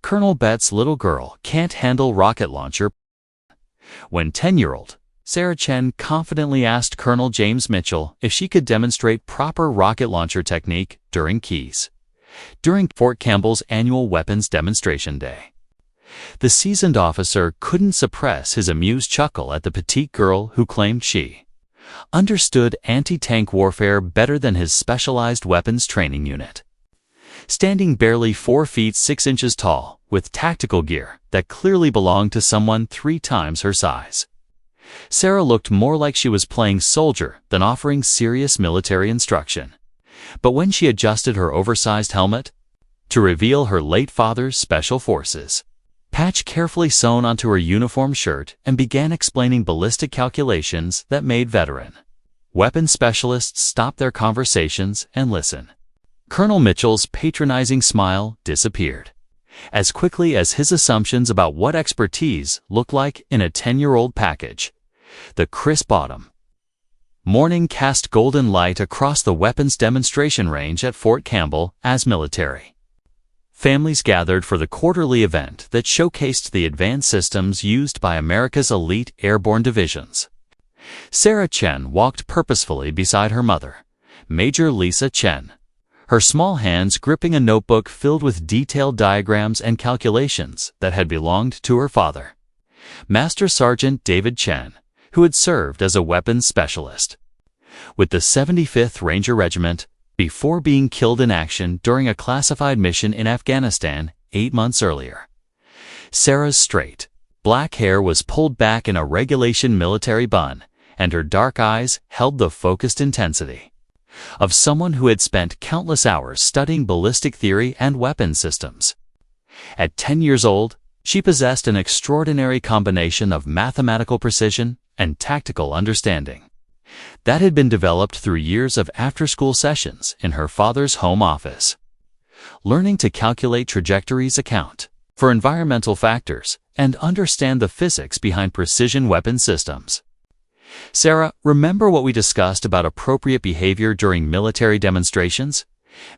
Colonel Bet's little girl can't handle rocket launcher. When 10-year-old Sarah Chen confidently asked Colonel James Mitchell if she could demonstrate proper rocket launcher technique during Fort Campbell's annual weapons demonstration day. The seasoned officer couldn't suppress his amused chuckle at the petite girl who claimed she understood anti-tank warfare better than his specialized weapons training unit. Standing barely 4 feet 6 inches tall, with tactical gear that clearly belonged to someone 3 times her size, Sarah looked more like she was playing soldier than offering serious military instruction. But when she adjusted her oversized helmet to reveal her late father's special forces patch carefully sewn onto her uniform shirt and began explaining ballistic calculations that made veteran weapons specialists stop their conversations and listen, Colonel Mitchell's patronizing smile disappeared as quickly as his assumptions about what expertise looked like in a 10-year-old package. The crisp autumn morning cast golden light across the weapons demonstration range at Fort Campbell as military families gathered for the quarterly event that showcased the advanced systems used by America's elite airborne divisions. Sarah Chen walked purposefully beside her mother, Major Lisa Chen, her small hands gripping a notebook filled with detailed diagrams and calculations that had belonged to her father, Master Sergeant David Chen, who had served as a weapons specialist with the 75th Ranger Regiment before being killed in action during a classified mission in Afghanistan 8 months earlier. Sarah's straight, black hair was pulled back in a regulation military bun, and her dark eyes held the focused intensity of someone who had spent countless hours studying ballistic theory and weapons systems. At 10 years old, she possessed an extraordinary combination of mathematical precision and tactical understanding that had been developed through years of after-school sessions in her father's home office. Learning to calculate trajectories, account for environmental factors, and understand the physics behind precision weapon systems. Sarah, remember what we discussed about appropriate behavior during military demonstrations?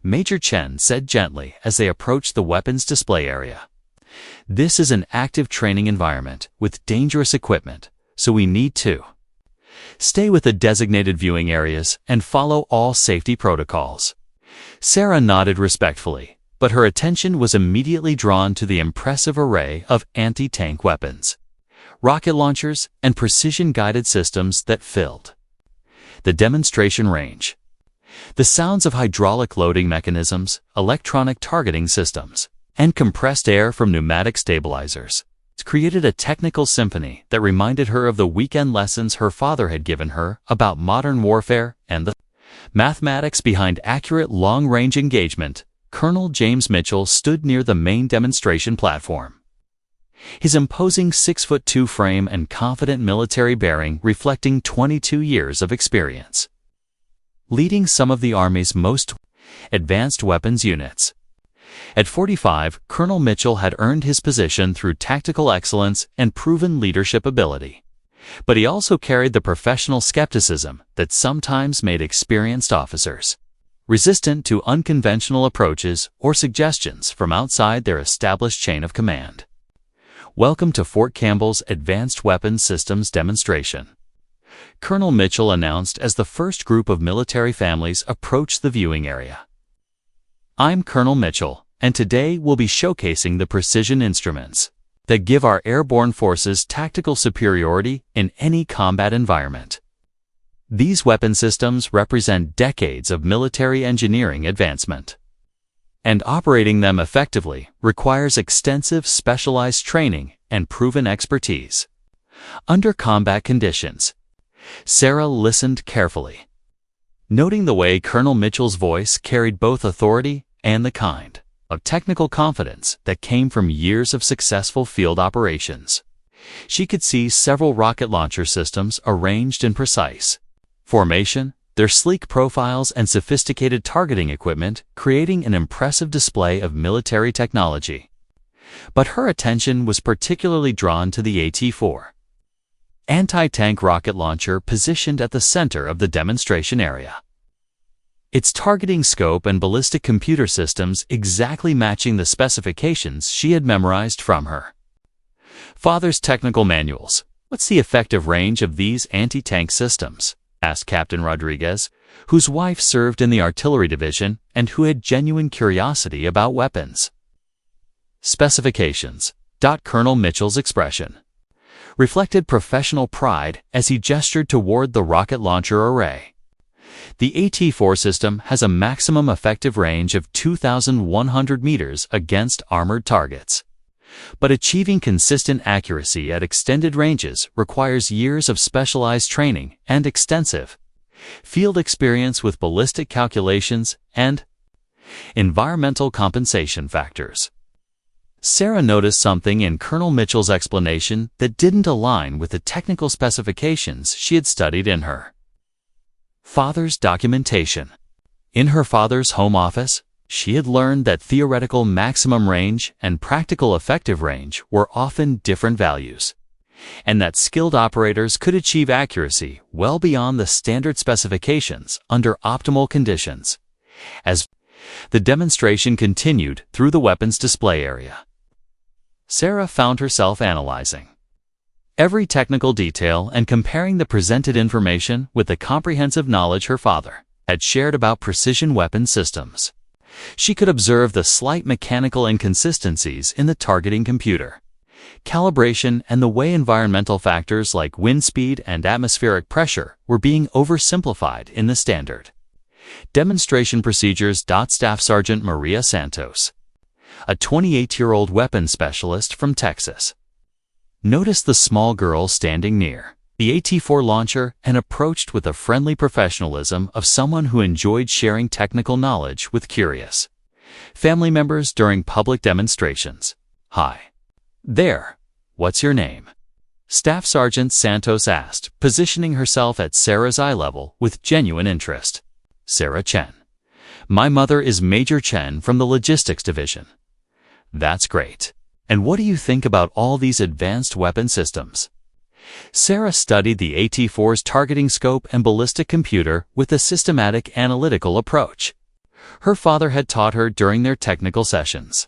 Major Chen said gently as they approached the weapons display area. This is an active training environment with dangerous equipment, so we need to stay with the designated viewing areas and follow all safety protocols. Sarah nodded respectfully, but her attention was immediately drawn to the impressive array of anti-tank weapons, rocket launchers, and precision-guided systems that filled the demonstration range. The sounds of hydraulic loading mechanisms, electronic targeting systems, and compressed air from pneumatic stabilizers created a technical symphony that reminded her of the weekend lessons her father had given her about modern warfare and the mathematics behind accurate long-range engagement. Colonel James Mitchell stood near the main demonstration platform, his imposing 6'2" frame and confident military bearing reflecting 22 years of experience leading some of the Army's most advanced weapons units. At 45, Colonel Mitchell had earned his position through tactical excellence and proven leadership ability. But he also carried the professional skepticism that sometimes made experienced officers resistant to unconventional approaches or suggestions from outside their established chain of command. Welcome to Fort Campbell's Advanced Weapons Systems demonstration, Colonel Mitchell announced as the first group of military families approached the viewing area. I'm Colonel Mitchell, and today we'll be showcasing the precision instruments that give our airborne forces tactical superiority in any combat environment. These weapon systems represent decades of military engineering advancement, and operating them effectively requires extensive specialized training and proven expertise. Under combat conditions, Sarah listened carefully, noting the way Colonel Mitchell's voice carried both authority and the kind of technical confidence that came from years of successful field operations. She could see several rocket launcher systems arranged in precise formation, their sleek profiles and sophisticated targeting equipment creating an impressive display of military technology. But her attention was particularly drawn to the AT-4 anti-tank rocket launcher positioned at the center of the demonstration area. its targeting scope and ballistic computer systems exactly matching the specifications she had memorized from her father's technical manuals. "What's the effective range of these anti-tank systems?" asked Captain Rodriguez, whose wife served in the artillery division and who had genuine curiosity about weapons. Specifications. Colonel Mitchell's expression reflected professional pride as he gestured toward the rocket launcher array. The AT-4 system has a maximum effective range of 2,100 meters against armored targets. But achieving consistent accuracy at extended ranges requires years of specialized training and extensive field experience with ballistic calculations and environmental compensation factors. Sarah noticed something in Colonel Mitchell's explanation that didn't align with the technical specifications she had studied in her father's documentation. In her father's home office, she had learned that theoretical maximum range and practical effective range were often different values, and that skilled operators could achieve accuracy well beyond the standard specifications under optimal conditions. As the demonstration continued through the weapons display area, Sarah found herself analyzing every technical detail and comparing the presented information with the comprehensive knowledge her father had shared about precision weapon systems. She could observe the slight mechanical inconsistencies in the targeting computer, calibration, and the way environmental factors like wind speed and atmospheric pressure were being oversimplified in the standard demonstration procedures. Staff Sergeant Maria Santos, a 28-year-old weapons specialist from Texas, noticed the small girl standing near the AT-4 launcher and approached with the friendly professionalism of someone who enjoyed sharing technical knowledge with curious family members during public demonstrations. "Hi there, what's your name?" Staff Sergeant Santos asked, positioning herself at Sarah's eye level with genuine interest. "Sarah Chen. My mother is Major Chen from the Logistics Division." "That's great. And what do you think about all these advanced weapon systems?" Sarah studied the AT-4's targeting scope and ballistic computer with a systematic analytical approach her father had taught her during their technical sessions.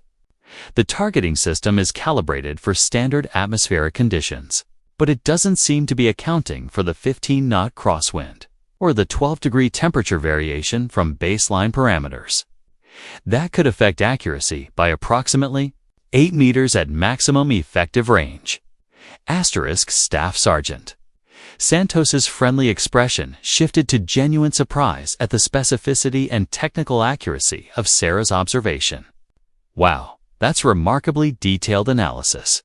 The targeting system is calibrated for standard atmospheric conditions, but it doesn't seem to be accounting for the 15-knot crosswind or the 12-degree temperature variation from baseline parameters. That could affect accuracy by approximately 8 meters at maximum effective range. Staff Sergeant Santos's friendly expression shifted to genuine surprise at the specificity and technical accuracy of Sarah's observation. "Wow, that's remarkably detailed analysis.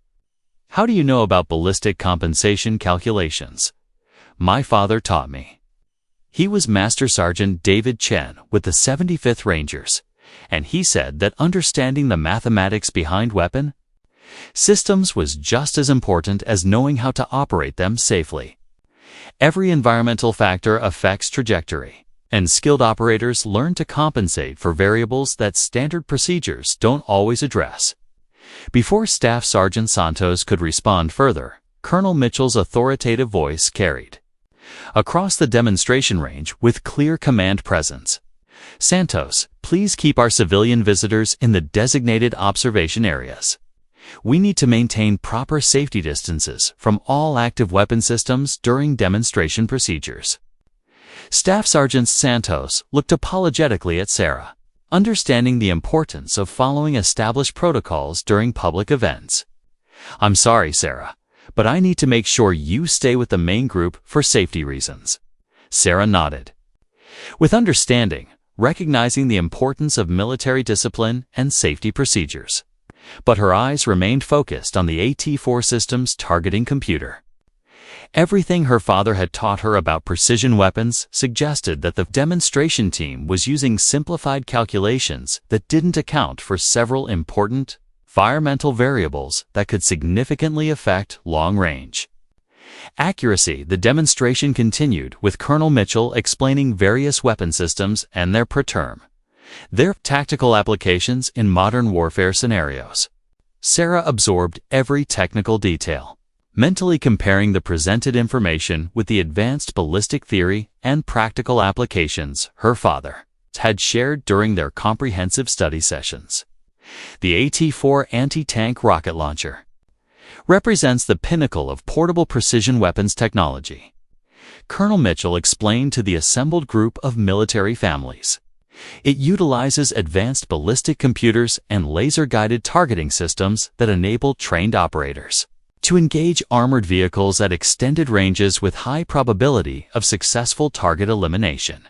How do you know about ballistic compensation calculations?" "My father taught me. He was Master Sergeant David Chen with the 75th Rangers, and he said that understanding the mathematics behind weapon systems was just as important as knowing how to operate them safely. Every environmental factor affects trajectory, and skilled operators learn to compensate for variables that standard procedures don't always address." Before Staff Sergeant Santos could respond further, Colonel Mitchell's authoritative voice carried across the demonstration range with clear command presence. "Santos, please keep our civilian visitors in the designated observation areas. We need to maintain proper safety distances from all active weapon systems during demonstration procedures." Staff Sergeant Santos looked apologetically at Sarah, understanding the importance of following established protocols during public events. "I'm sorry, Sarah, but I need to make sure you stay with the main group for safety reasons." Sarah nodded, with understanding, recognizing the importance of military discipline and safety procedures. But her eyes remained focused on the AT-4 system's targeting computer. Everything her father had taught her about precision weapons suggested that the demonstration team was using simplified calculations that didn't account for several important environmental variables that could significantly affect long-range accuracy. The demonstration continued with Colonel Mitchell explaining various weapon systems and their tactical applications in modern warfare scenarios. Sarah absorbed every technical detail, mentally comparing the presented information with the advanced ballistic theory and practical applications her father had shared during their comprehensive study sessions. The AT-4 anti-tank rocket launcher represents the pinnacle of portable precision weapons technology. Colonel Mitchell explained to the assembled group of military families. It utilizes advanced ballistic computers and laser-guided targeting systems that enable trained operators to engage armored vehicles at extended ranges with high probability of successful target elimination.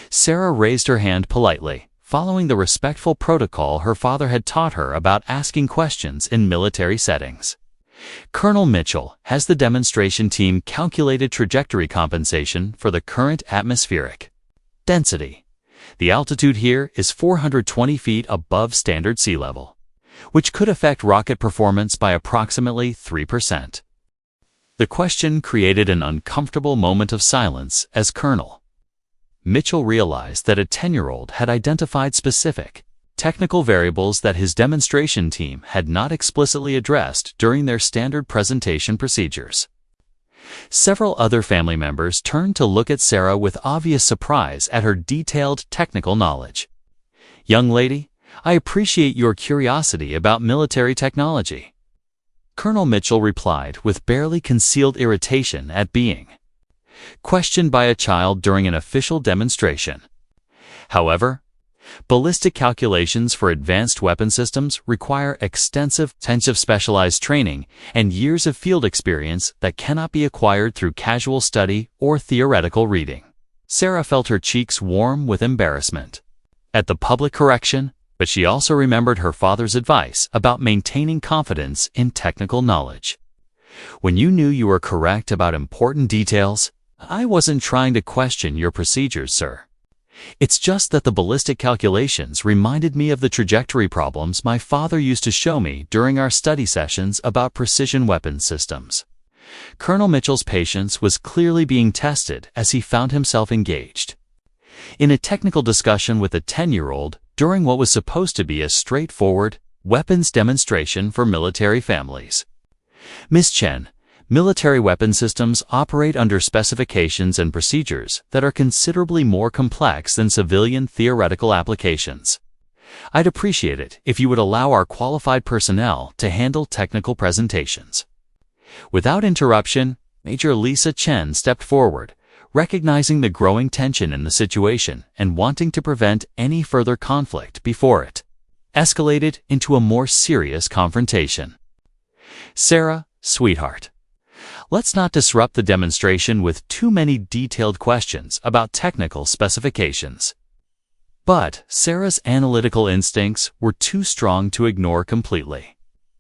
Sarah raised her hand politely, following the respectful protocol her father had taught her about asking questions in military settings. Colonel Mitchell has the demonstration team calculated trajectory compensation for the current atmospheric density. The altitude here is 420 feet above standard sea level, which could affect rocket performance by approximately 3%. The question created an uncomfortable moment of silence as Colonel Mitchell realized that a 10-year-old had identified specific technical variables that his demonstration team had not explicitly addressed during their standard presentation procedures. Several other family members turned to look at Sarah with obvious surprise at her detailed technical knowledge. "Young lady, I appreciate your curiosity about military technology," Colonel Mitchell replied with barely concealed irritation at being questioned by a child during an official demonstration. However, ballistic calculations for advanced weapon systems require extensive specialized training and years of field experience that cannot be acquired through casual study or theoretical reading. Sarah felt her cheeks warm with embarrassment at the public correction, but she also remembered her father's advice about maintaining confidence in technical knowledge. "When you knew you were correct about important details, I wasn't trying to question your procedures, sir. It's just that the ballistic calculations reminded me of the trajectory problems my father used to show me during our study sessions about precision weapons systems." Colonel Mitchell's patience was clearly being tested as he found himself engaged in a technical discussion with a 10-year-old during what was supposed to be a straightforward weapons demonstration for military families. "Miss Chen, military weapon systems operate under specifications and procedures that are considerably more complex than civilian theoretical applications. I'd appreciate it if you would allow our qualified personnel to handle technical presentations." Without interruption, Major Lisa Chen stepped forward, recognizing the growing tension in the situation and wanting to prevent any further conflict before it escalated into a more serious confrontation. "Sarah, sweetheart, let's not disrupt the demonstration with too many detailed questions about technical specifications." But Sarah's analytical instincts were too strong to ignore completely.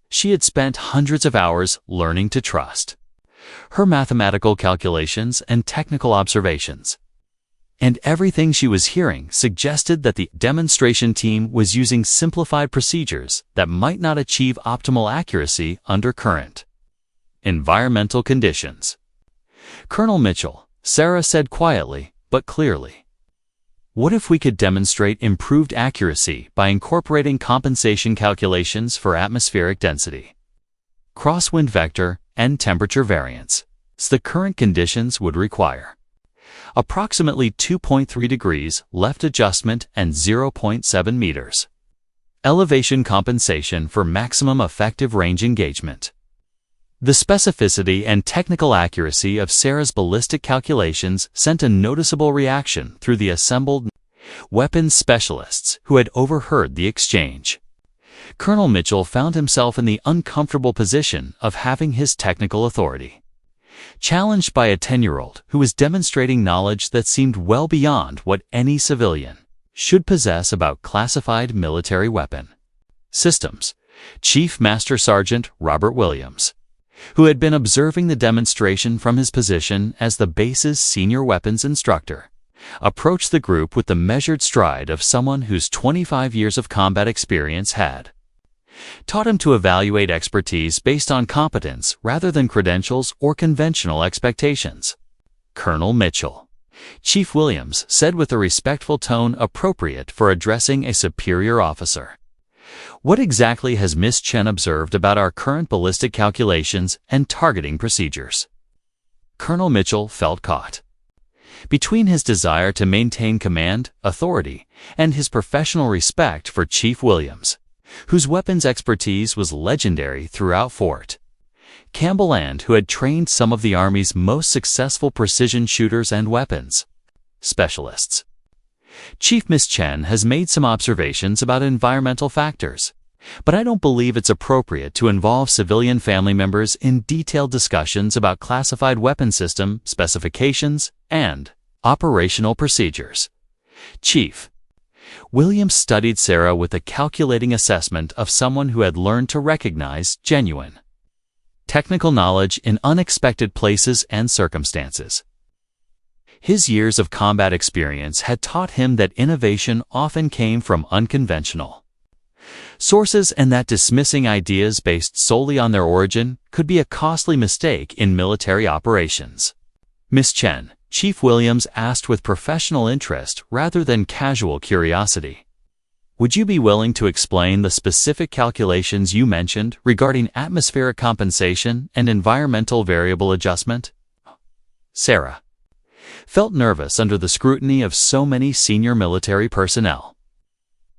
She had spent hundreds of hours learning to trust her mathematical calculations and technical observations, and everything she was hearing suggested that the demonstration team was using simplified procedures that might not achieve optimal accuracy under current environmental conditions. "Colonel Mitchell," Sarah said quietly but clearly, "what if we could demonstrate improved accuracy by incorporating compensation calculations for atmospheric density, crosswind vector, and temperature variance? The current conditions would require approximately 2.3 degrees left adjustment and 0.7 meters elevation compensation for maximum effective range engagement." The specificity and technical accuracy of Sarah's ballistic calculations sent a noticeable reaction through the assembled weapons specialists who had overheard the exchange. Colonel Mitchell found himself in the uncomfortable position of having his technical authority challenged by a 10-year-old who was demonstrating knowledge that seemed well beyond what any civilian should possess about classified military weapon systems. Chief Master Sergeant Robert Williams, who had been observing the demonstration from his position as the base's senior weapons instructor, approached the group with the measured stride of someone whose 25 years of combat experience had taught him to evaluate expertise based on competence rather than credentials or conventional expectations. "Colonel Mitchell," Chief Williams said with a respectful tone appropriate for addressing a superior officer, "what exactly has Miss Chen observed about our current ballistic calculations and targeting procedures?" Colonel Mitchell felt caught Between his desire to maintain command, authority, and his professional respect for Chief Williams, whose weapons expertise was legendary throughout Fort Campbell and who had trained some of the Army's most successful precision shooters and weapons specialists. Chief Miss Chen has made some observations about environmental factors, but I don't believe it's appropriate to involve civilian family members in detailed discussions about classified weapon system specifications and operational procedures. Chief Williams studied Sarah with a calculating assessment of someone who had learned to recognize genuine technical knowledge in unexpected places and circumstances. His years of combat experience had taught him that innovation often came from unconventional sources and that dismissing ideas based solely on their origin could be a costly mistake in military operations. Miss Chen, Chief Williams asked with professional interest rather than casual curiosity. Would you be willing to explain the specific calculations you mentioned regarding atmospheric compensation and environmental variable adjustment? Sarah felt nervous under the scrutiny of so many senior military personnel.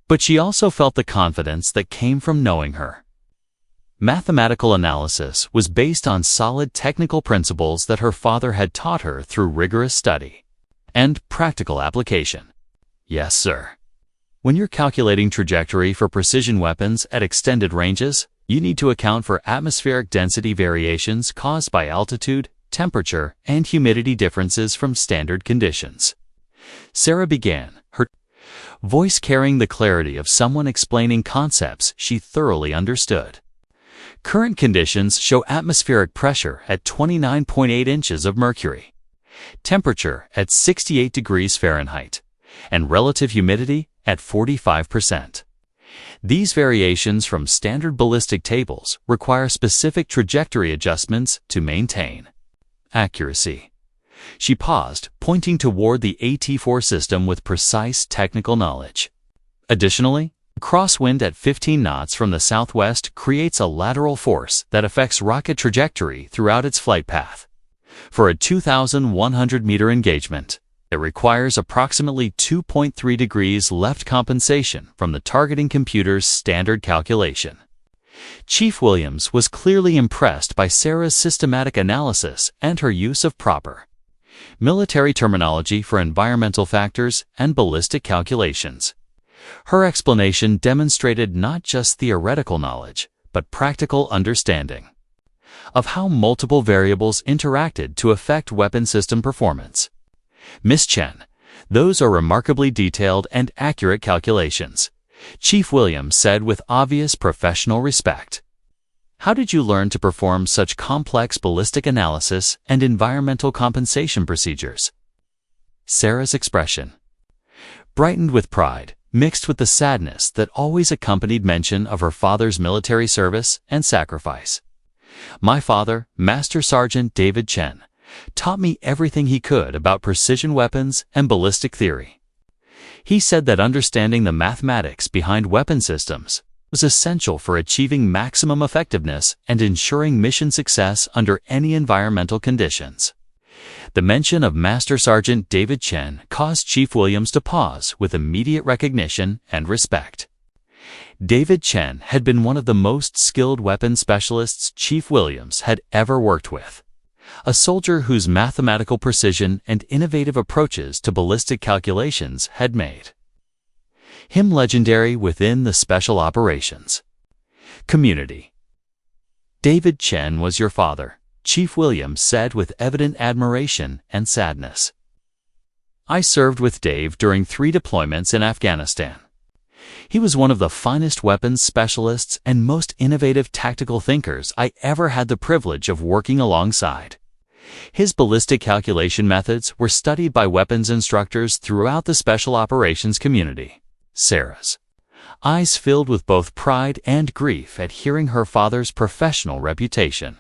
But she also felt the confidence that came from knowing her. Mathematical analysis was based on solid technical principles that her father had taught her through rigorous study and practical application. Yes, sir. When you're calculating trajectory for precision weapons at extended ranges, you need to account for atmospheric density variations caused by altitude, temperature, and humidity differences from standard conditions. Sarah began, her voice carrying the clarity of someone explaining concepts she thoroughly understood. Current conditions show atmospheric pressure at 29.8 inches of mercury, temperature at 68 degrees Fahrenheit, and relative humidity at 45%. These variations from standard ballistic tables require specific trajectory adjustments to maintain accuracy. She paused, pointing toward the AT-4 system with precise technical knowledge. Additionally, crosswind at 15 knots from the southwest creates a lateral force that affects rocket trajectory throughout its flight path. For a 2,100-meter engagement, it requires approximately 2.3 degrees left compensation from the targeting computer's standard calculation. Chief Williams was clearly impressed by Sarah's systematic analysis and her use of proper military terminology for environmental factors and ballistic calculations. Her explanation demonstrated not just theoretical knowledge, but practical understanding of how multiple variables interacted to affect weapon system performance. Miss Chen, those are remarkably detailed and accurate calculations, Chief Williams said with obvious professional respect. How did you learn to perform such complex ballistic analysis and environmental compensation procedures? Sarah's expression brightened with pride, mixed with the sadness that always accompanied mention of her father's military service and sacrifice. My father, Master Sergeant David Chen, taught me everything he could about precision weapons and ballistic theory. He said that understanding the mathematics behind weapon systems was essential for achieving maximum effectiveness and ensuring mission success under any environmental conditions. The mention of Master Sergeant David Chen caused Chief Williams to pause with immediate recognition and respect. David Chen had been one of the most skilled weapons specialists Chief Williams had ever worked with, a soldier whose mathematical precision and innovative approaches to ballistic calculations had made him legendary within the special operations community. David Chen was your father, Chief Williams said with evident admiration and sadness. I served with Dave during 3 deployments in Afghanistan. He was one of the finest weapons specialists and most innovative tactical thinkers I ever had the privilege of working alongside. His ballistic calculation methods were studied by weapons instructors throughout the special operations community. Sarah's eyes filled with both pride and grief at hearing her father's professional reputation,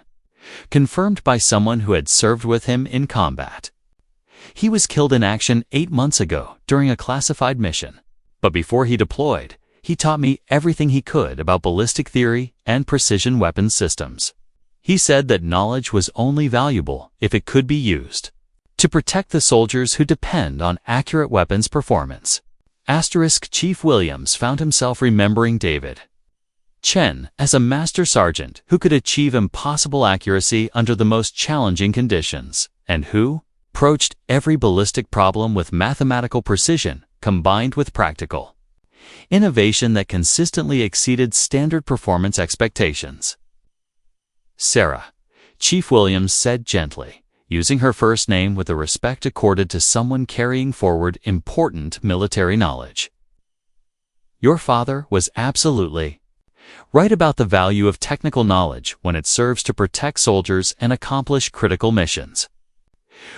confirmed by someone who had served with him in combat. He was killed in action 8 months ago during a classified mission, but before he deployed, he taught me everything he could about ballistic theory and precision weapons systems. He said that knowledge was only valuable if it could be used. to protect the soldiers who depend on accurate weapons performance. Chief Williams found himself remembering David Chen as a master sergeant who could achieve impossible accuracy under the most challenging conditions, and who approached every ballistic problem with mathematical precision combined with practical innovation that consistently exceeded standard performance expectations. Sarah, Chief Williams said gently, using her first name with the respect accorded to someone carrying forward important military knowledge. Your father was absolutely right about the value of technical knowledge when it serves to protect soldiers and accomplish critical missions.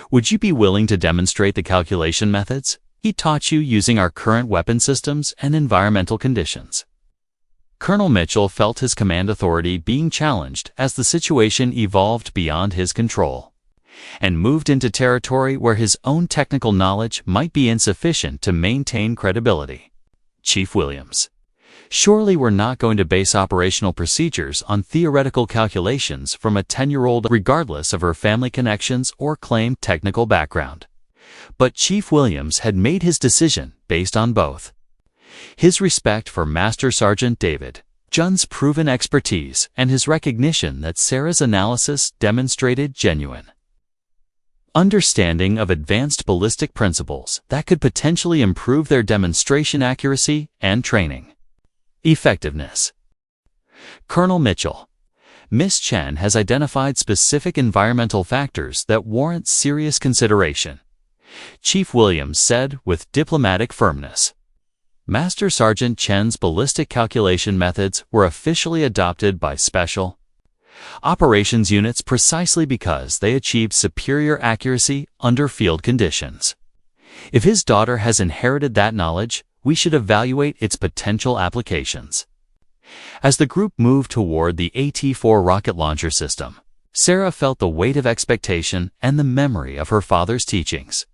Would you be willing to demonstrate the calculation methods he taught you using our current weapon systems and environmental conditions? Colonel Mitchell felt his command authority being challenged as the situation evolved beyond his control, and moved into territory where his own technical knowledge might be insufficient to maintain credibility. Chief Williams, surely we're not going to base operational procedures on theoretical calculations from a 10-year-old regardless of her family connections or claimed technical background. But Chief Williams had made his decision based on both his respect for Master Sergeant David Chen's proven expertise and his recognition that Sarah's analysis demonstrated genuine understanding of advanced ballistic principles that could potentially improve their demonstration accuracy and training effectiveness. Colonel Mitchell, Miss Chen has identified specific environmental factors that warrant serious consideration, Chief Williams said with diplomatic firmness. Master Sergeant Chen's ballistic calculation methods were officially adopted by Special Operations units precisely because they achieved superior accuracy under field conditions. If his daughter has inherited that knowledge, we should evaluate its potential applications. As the group moved toward the AT-4 rocket launcher system, Sarah felt the weight of expectation and the memory of her father's teachings,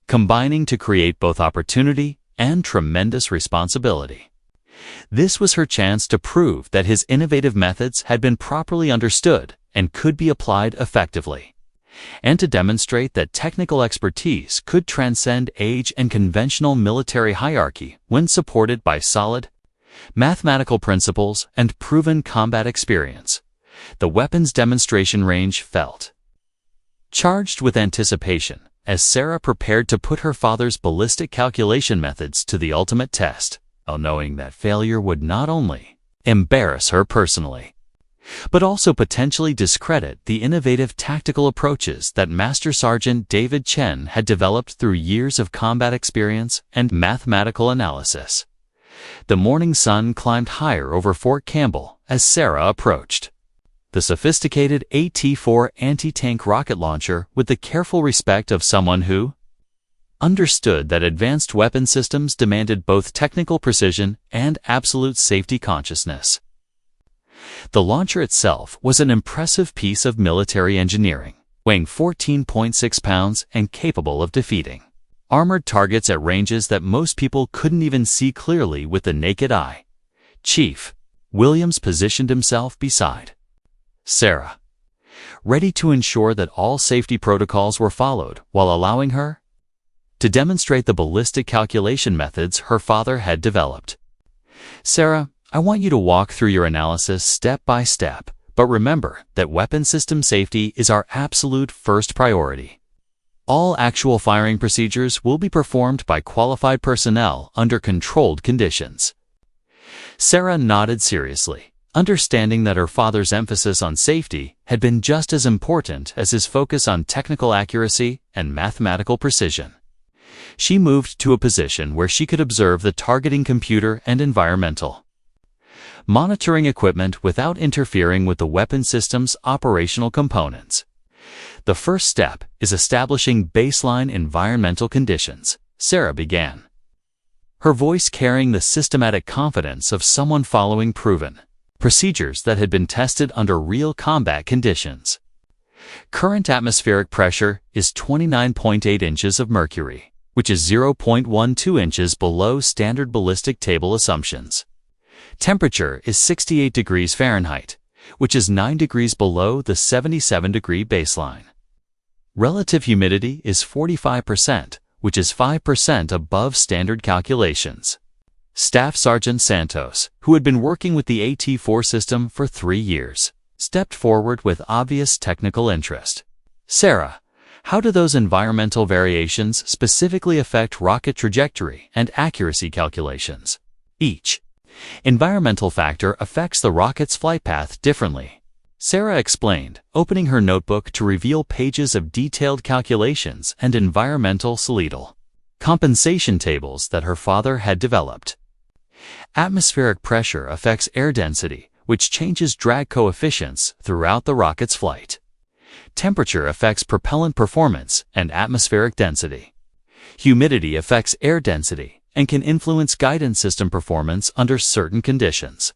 combining to create both opportunity and tremendous responsibility. This was her chance to prove that his innovative methods had been properly understood and could be applied effectively, and to demonstrate that technical expertise could transcend age and conventional military hierarchy when supported by solid mathematical principles and proven combat experience. The weapon's demonstration range felt charged with anticipation as Sarah prepared to put her father's ballistic calculation methods to the ultimate test, knowing that failure would not only embarrass her personally, but also potentially discredit the innovative tactical approaches that Master Sergeant David Chen had developed through years of combat experience and mathematical analysis. The morning sun climbed higher over Fort Campbell as Sarah approached the sophisticated AT-4 anti-tank rocket launcher with the careful respect of someone who understood that advanced weapon systems demanded both technical precision and absolute safety consciousness. The launcher itself was an impressive piece of military engineering, weighing 14.6 pounds and capable of defeating armored targets at ranges that most people couldn't even see clearly with the naked eye. Chief Williams positioned himself beside Sarah, ready to ensure that all safety protocols were followed while allowing her to demonstrate the ballistic calculation methods her father had developed. Sarah, I want you to walk through your analysis step by step, but remember that weapon system safety is our absolute first priority. All actual firing procedures will be performed by qualified personnel under controlled conditions. Sarah nodded seriously, understanding that her father's emphasis on safety had been just as important as his focus on technical accuracy and mathematical precision. She moved to a position where she could observe the targeting computer and environmental monitoring equipment without interfering with the weapon system's operational components. The first step is establishing baseline environmental conditions, Sarah began, her voice carrying the systematic confidence of someone following proven procedures that had been tested under real combat conditions. Current atmospheric pressure is 29.8 inches of mercury, which is 0.12 inches below standard ballistic table assumptions. Temperature is 68 degrees Fahrenheit, which is 9 degrees below the 77-degree baseline. Relative humidity is 45%, which is 5% above standard calculations. Staff Sergeant Santos, who had been working with the AT-4 system for 3 years, stepped forward with obvious technical interest. Sarah, how do those environmental variations specifically affect rocket trajectory and accuracy calculations? Each environmental factor affects the rocket's flight path differently. Sarah explained, opening her notebook to reveal pages of detailed calculations and environmental solidal compensation tables that her father had developed. Atmospheric pressure affects air density, which changes drag coefficients throughout the rocket's flight. Temperature affects propellant performance and atmospheric density. Humidity affects air density and can influence guidance system performance under certain conditions.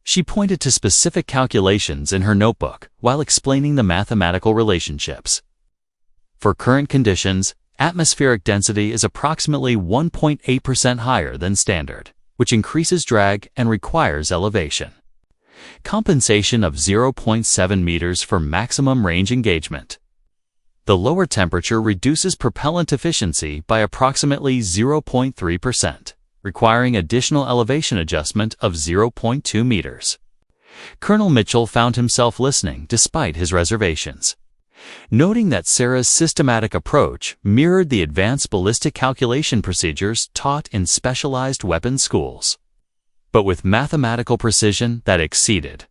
She pointed to specific calculations in her notebook while explaining the mathematical relationships. For current conditions, atmospheric density is approximately 1.8% higher than standard, which increases drag and requires elevation. Compensation of 0.7 meters for maximum range engagement. The lower temperature reduces propellant efficiency by approximately 0.3%, requiring additional elevation adjustment of 0.2 meters. Colonel Mitchell found himself listening despite his reservations, noting that Sarah's systematic approach mirrored the advanced ballistic calculation procedures taught in specialized weapons schools, but with mathematical precision that exceeded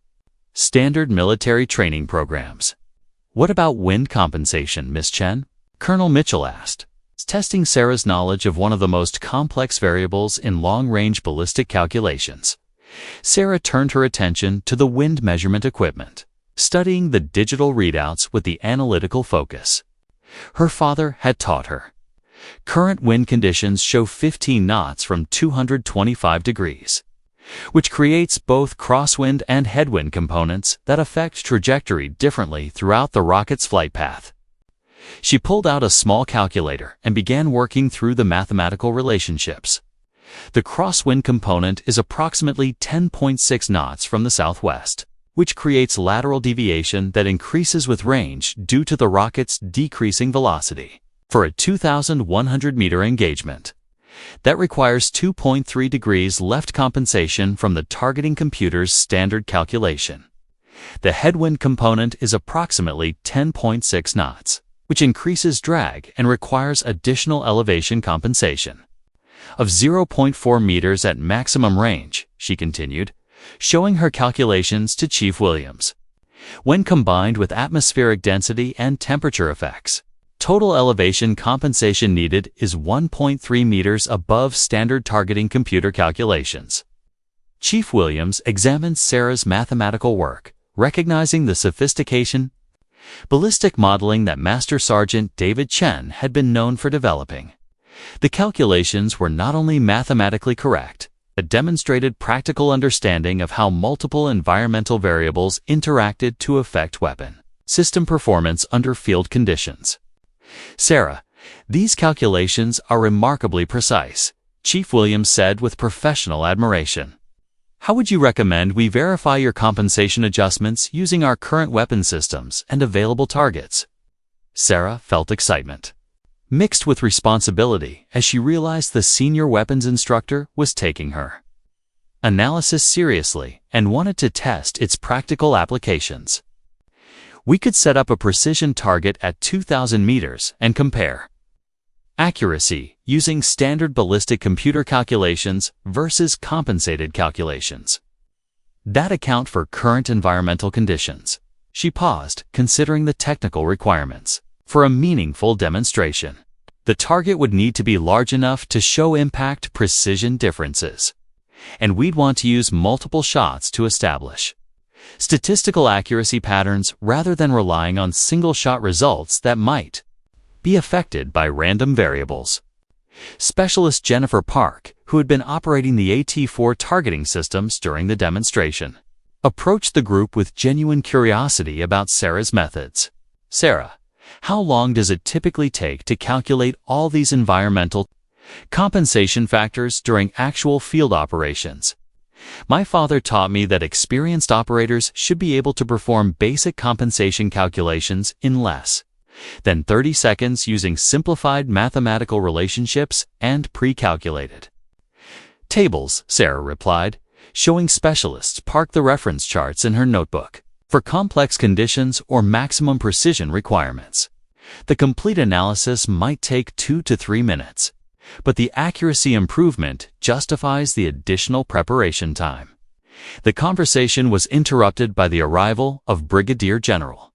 standard military training programs. "What about wind compensation, Miss Chen?" Colonel Mitchell asked, testing Sarah's knowledge of one of the most complex variables in long-range ballistic calculations. Sarah turned her attention to the wind measurement equipment, studying the digital readouts with the analytical focus her father had taught her. Current wind conditions show 15 knots from 225 degrees, which creates both crosswind and headwind components that affect trajectory differently throughout the rocket's flight path. She pulled out a small calculator and began working through the mathematical relationships. The crosswind component is approximately 10.6 knots from the southwest, which creates lateral deviation that increases with range due to the rocket's decreasing velocity. For a 2,100-meter engagement, that requires 2.3 degrees left compensation from the targeting computer's standard calculation. The headwind component is approximately 10.6 knots, which increases drag and requires additional elevation compensation of 0.4 meters at maximum range, she continued, showing her calculations to Chief Williams. When combined with atmospheric density and temperature effects, total elevation compensation needed is 1.3 meters above standard targeting computer calculations. Chief Williams examined Sarah's mathematical work, recognizing the sophistication ballistic modeling that Master Sergeant David Chen had been known for developing. The calculations were not only mathematically correct, but demonstrated practical understanding of how multiple environmental variables interacted to affect weapon system performance under field conditions. "Sarah, these calculations are remarkably precise," Chief Williams said with professional admiration. "How would you recommend we verify your compensation adjustments using our current weapon systems and available targets?" Sarah felt excitement, mixed with responsibility, as she realized the senior weapons instructor was taking her analysis seriously and wanted to test its practical applications. "We could set up a precision target at 2,000 meters and compare accuracy using standard ballistic computer calculations versus compensated calculations that account for current environmental conditions." She paused, considering the technical requirements for a meaningful demonstration. The target would need to be large enough to show impact precision differences, and we'd want to use multiple shots to establish statistical accuracy patterns rather than relying on single-shot results that might be affected by random variables. Specialist Jennifer Park, who had been operating the AT-4 targeting systems during the demonstration, approached the group with genuine curiosity about Sarah's methods. "Sarah, how long does it typically take to calculate all these environmental compensation factors during actual field operations?" "My father taught me that experienced operators should be able to perform basic compensation calculations in less then 30 seconds using simplified mathematical relationships and pre-calculated tables, Sarah replied, showing specialists park the reference charts in her notebook. For complex conditions or maximum precision requirements, the complete analysis might take 2 to 3 minutes, but the accuracy improvement justifies the additional preparation time. The conversation was interrupted by the arrival of Brigadier General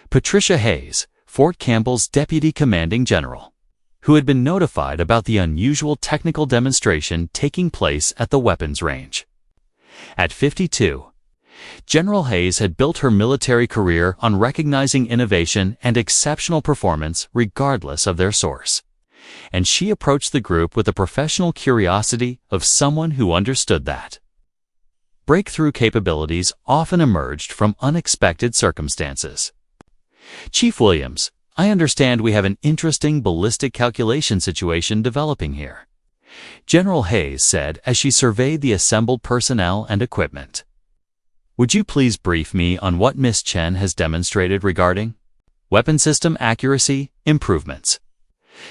Patricia Hayes, Fort Campbell's Deputy Commanding General, who had been notified about the unusual technical demonstration taking place at the weapons range. At 52, General Hayes had built her military career on recognizing innovation and exceptional performance regardless of their source, and she approached the group with the professional curiosity of someone who understood that breakthrough capabilities often emerged from unexpected circumstances. Chief Williams, I understand we have an interesting ballistic calculation situation developing here, General Hayes said as she surveyed the assembled personnel and equipment. Would you please brief me on what Miss Chen has demonstrated regarding weapon system accuracy improvements?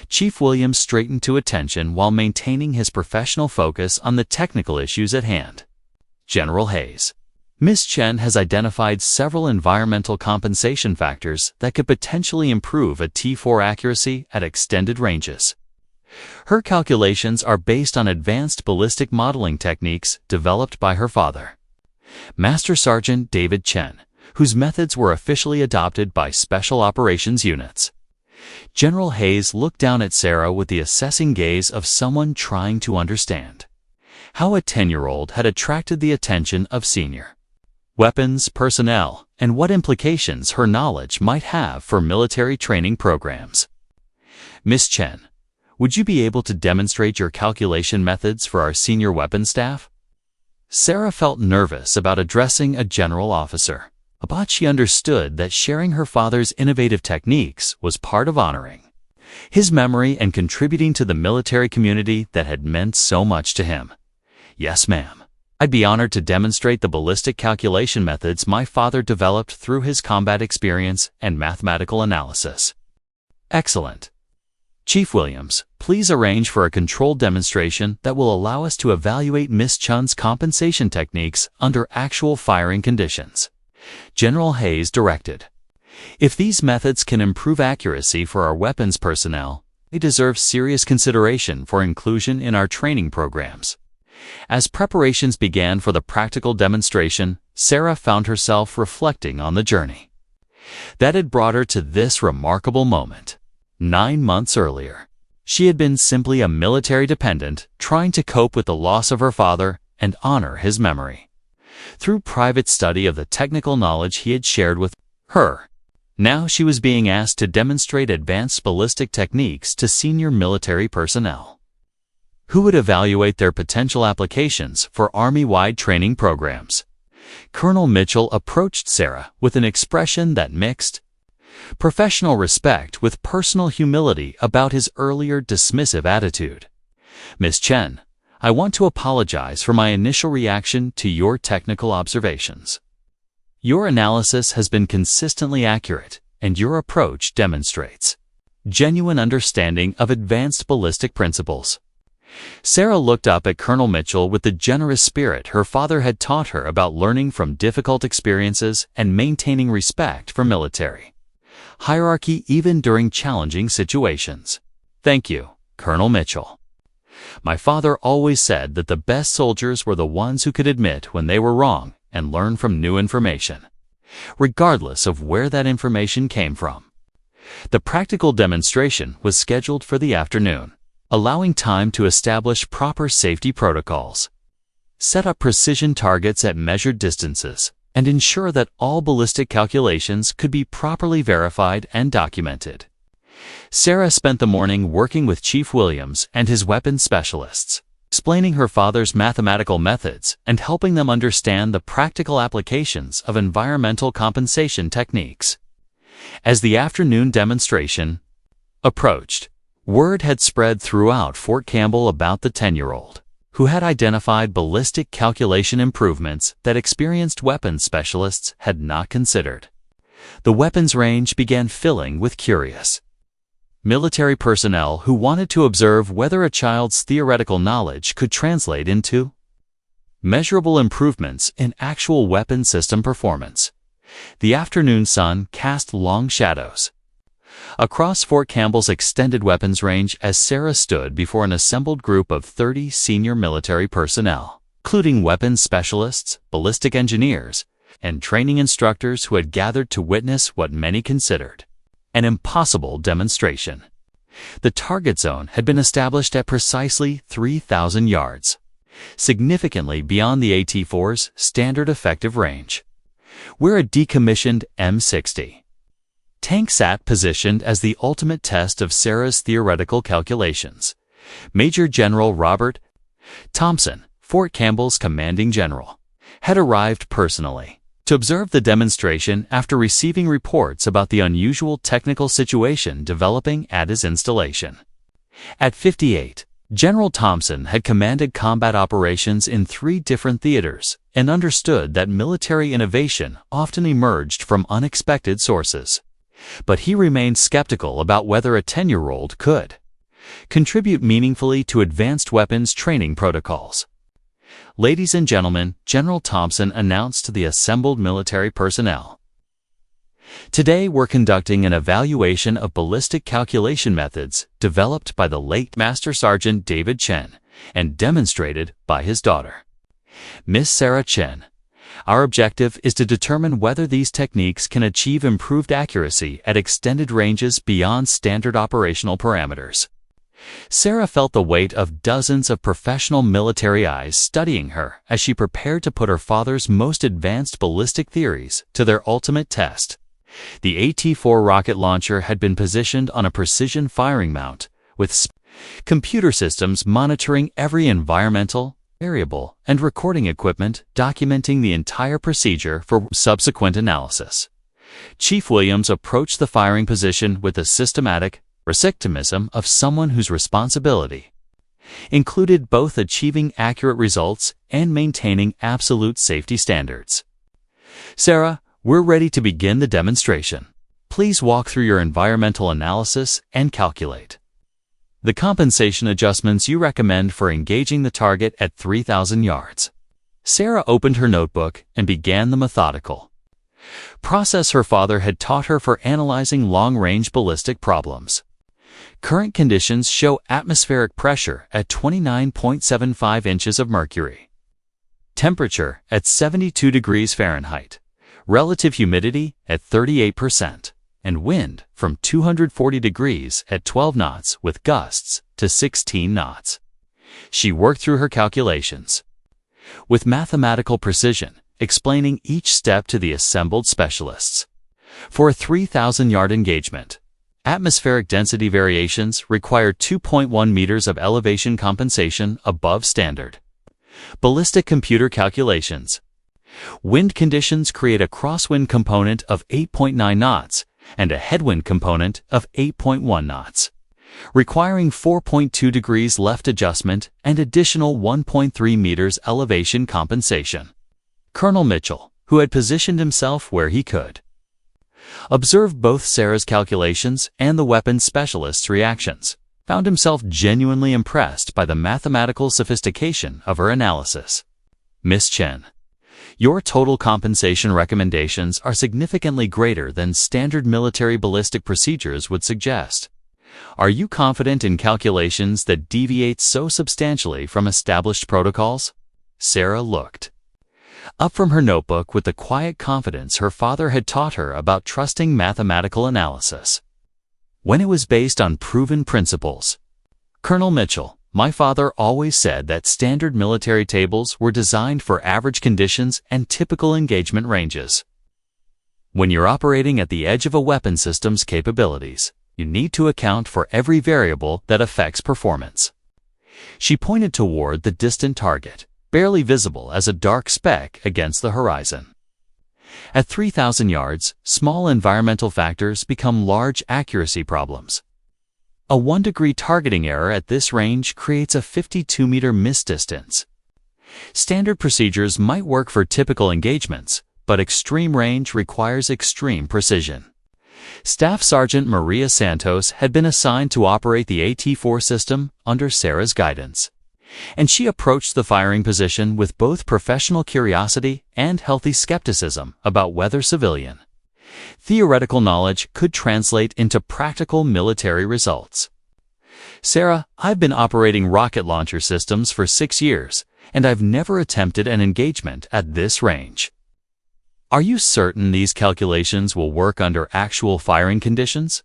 Chief Williams straightened to attention while maintaining his professional focus on the technical issues at hand. General Hayes, Miss Chen has identified several environmental compensation factors that could potentially improve a T4 accuracy at extended ranges. Her calculations are based on advanced ballistic modeling techniques developed by her father, Master Sergeant David Chen, whose methods were officially adopted by Special Operations units. General Hayes looked down at Sarah with the assessing gaze of someone trying to understand how a 10-year-old had attracted the attention of senior weapons personnel and what implications her knowledge might have for military training programs. Miss Chen, would you be able to demonstrate your calculation methods for our senior weapons staff? Sarah felt nervous about addressing a general officer, but she understood that sharing her father's innovative techniques was part of honoring his memory and contributing to the military community that had meant so much to him. Yes, ma'am. I'd be honored to demonstrate the ballistic calculation methods my father developed through his combat experience and mathematical analysis. Excellent. Chief Williams, please arrange for a controlled demonstration that will allow us to evaluate Miss Chen's compensation techniques under actual firing conditions, General Hayes directed. If these methods can improve accuracy for our weapons personnel, they deserve serious consideration for inclusion in our training programs. As preparations began for the practical demonstration, Sarah found herself reflecting on the journey that had brought her to this remarkable moment. 9 months earlier, she had been simply a military dependent trying to cope with the loss of her father and honor his memory through private study of the technical knowledge he had shared with her. Now she was being asked to demonstrate advanced ballistic techniques to senior military personnel who would evaluate their potential applications for Army-wide training programs. Colonel Mitchell approached Sarah with an expression that mixed professional respect with personal humility about his earlier dismissive attitude. Miss Chen, I want to apologize for my initial reaction to your technical observations. Your analysis has been consistently accurate, and your approach demonstrates genuine understanding of advanced ballistic principles. Sarah looked up at Colonel Mitchell with the generous spirit her father had taught her about learning from difficult experiences and maintaining respect for military hierarchy even during challenging situations. Thank you, Colonel Mitchell. My father always said that the best soldiers were the ones who could admit when they were wrong and learn from new information, regardless of where that information came from. The practical demonstration was scheduled for the afternoon, allowing time to establish proper safety protocols, set up precision targets at measured distances, and ensure that all ballistic calculations could be properly verified and documented. Sarah spent the morning working with Chief Williams and his weapons specialists, explaining her father's mathematical methods and helping them understand the practical applications of environmental compensation techniques. As the afternoon demonstration approached, word had spread throughout Fort Campbell about the 10-year-old, who had identified ballistic calculation improvements that experienced weapons specialists had not considered. The weapons range began filling with curious military personnel who wanted to observe whether a child's theoretical knowledge could translate into measurable improvements in actual weapon system performance. The afternoon sun cast long shadows across Fort Campbell's extended weapons range as Sarah stood before an assembled group of 30 senior military personnel, including weapons specialists, ballistic engineers, and training instructors who had gathered to witness what many considered an impossible demonstration. The target zone had been established at precisely 3,000 yards, significantly beyond the AT-4's standard effective range, where a decommissioned M60 tank sat positioned as the ultimate test of Sarah's theoretical calculations. Major General Robert Thompson, Fort Campbell's commanding general, had arrived personally to observe the demonstration after receiving reports about the unusual technical situation developing at his installation. At 58, General Thompson had commanded combat operations in 3 different theaters and understood that military innovation often emerged from unexpected sources. But he remained skeptical about whether a 10-year-old could contribute meaningfully to advanced weapons training protocols. "Ladies and gentlemen," General Thompson announced to the assembled military personnel, "today we're conducting an evaluation of ballistic calculation methods developed by the late Master Sergeant David Chen and demonstrated by his daughter, Miss Sarah Chen. Our objective is to determine whether these techniques can achieve improved accuracy at extended ranges beyond standard operational parameters." Sarah felt the weight of dozens of professional military eyes studying her as she prepared to put her father's most advanced ballistic theories to their ultimate test. The AT-4 rocket launcher had been positioned on a precision firing mount, with computer systems monitoring every environmental variable and recording equipment documenting the entire procedure for subsequent analysis. Chief Williams approached the firing position with a systematic precisionism of someone whose responsibility included both achieving accurate results and maintaining absolute safety standards. "Sarah, we're ready to begin the demonstration. Please walk through your environmental analysis and calculate the compensation adjustments you recommend for engaging the target at 3,000 yards. Sarah opened her notebook and began the methodical process her father had taught her for analyzing long-range ballistic problems. Current conditions show atmospheric pressure at 29.75 inches of mercury, temperature at 72 degrees Fahrenheit, relative humidity at 38%, and wind from 240 degrees at 12 knots with gusts to 16 knots. She worked through her calculations with mathematical precision, explaining each step to the assembled specialists. For a 3,000-yard engagement, atmospheric density variations require 2.1 meters of elevation compensation above standard. Ballistic computer calculations. Wind conditions create a crosswind component of 8.9 knots and a headwind component of 8.1 knots, requiring 4.2 degrees left adjustment and additional 1.3 meters elevation compensation. Colonel Mitchell, who had positioned himself where he could observe both Sarah's calculations and the weapons specialist's reactions, found himself genuinely impressed by the mathematical sophistication of her analysis. "Miss Chen, your total compensation recommendations are significantly greater than standard military ballistic procedures would suggest. Are you confident in calculations that deviate so substantially from established protocols?" Sarah looked up from her notebook with the quiet confidence her father had taught her about trusting mathematical analysis when it was based on proven principles. "Colonel Mitchell, my father always said that standard military tables were designed for average conditions and typical engagement ranges. When you're operating at the edge of a weapon system's capabilities, you need to account for every variable that affects performance." She pointed toward the distant target, barely visible as a dark speck against the horizon. At 3,000 yards, small environmental factors become large accuracy problems. A 1-degree targeting error at this range creates a 52-meter miss distance. Standard procedures might work for typical engagements, but extreme range requires extreme precision. Staff Sergeant Maria Santos had been assigned to operate the AT-4 system under Sarah's guidance, and she approached the firing position with both professional curiosity and healthy skepticism about whether civilian, theoretical knowledge could translate into practical military results. "Sarah, I've been operating rocket launcher systems for 6 years, and I've never attempted an engagement at this range. Are you certain these calculations will work under actual firing conditions?"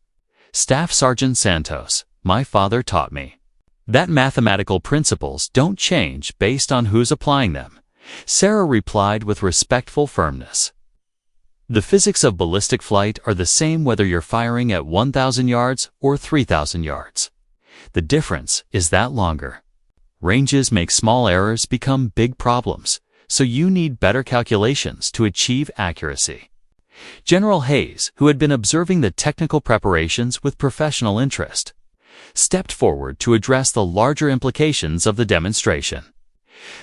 Staff Sergeant Santos: "My father taught me that mathematical principles don't change based on who's applying them," Sarah replied with respectful firmness. "The physics of ballistic flight are the same whether you're firing at 1,000 yards or 3,000 yards. The difference is that longer ranges make small errors become big problems, so you need better calculations to achieve accuracy." General Hayes, who had been observing the technical preparations with professional interest, stepped forward to address the larger implications of the demonstration.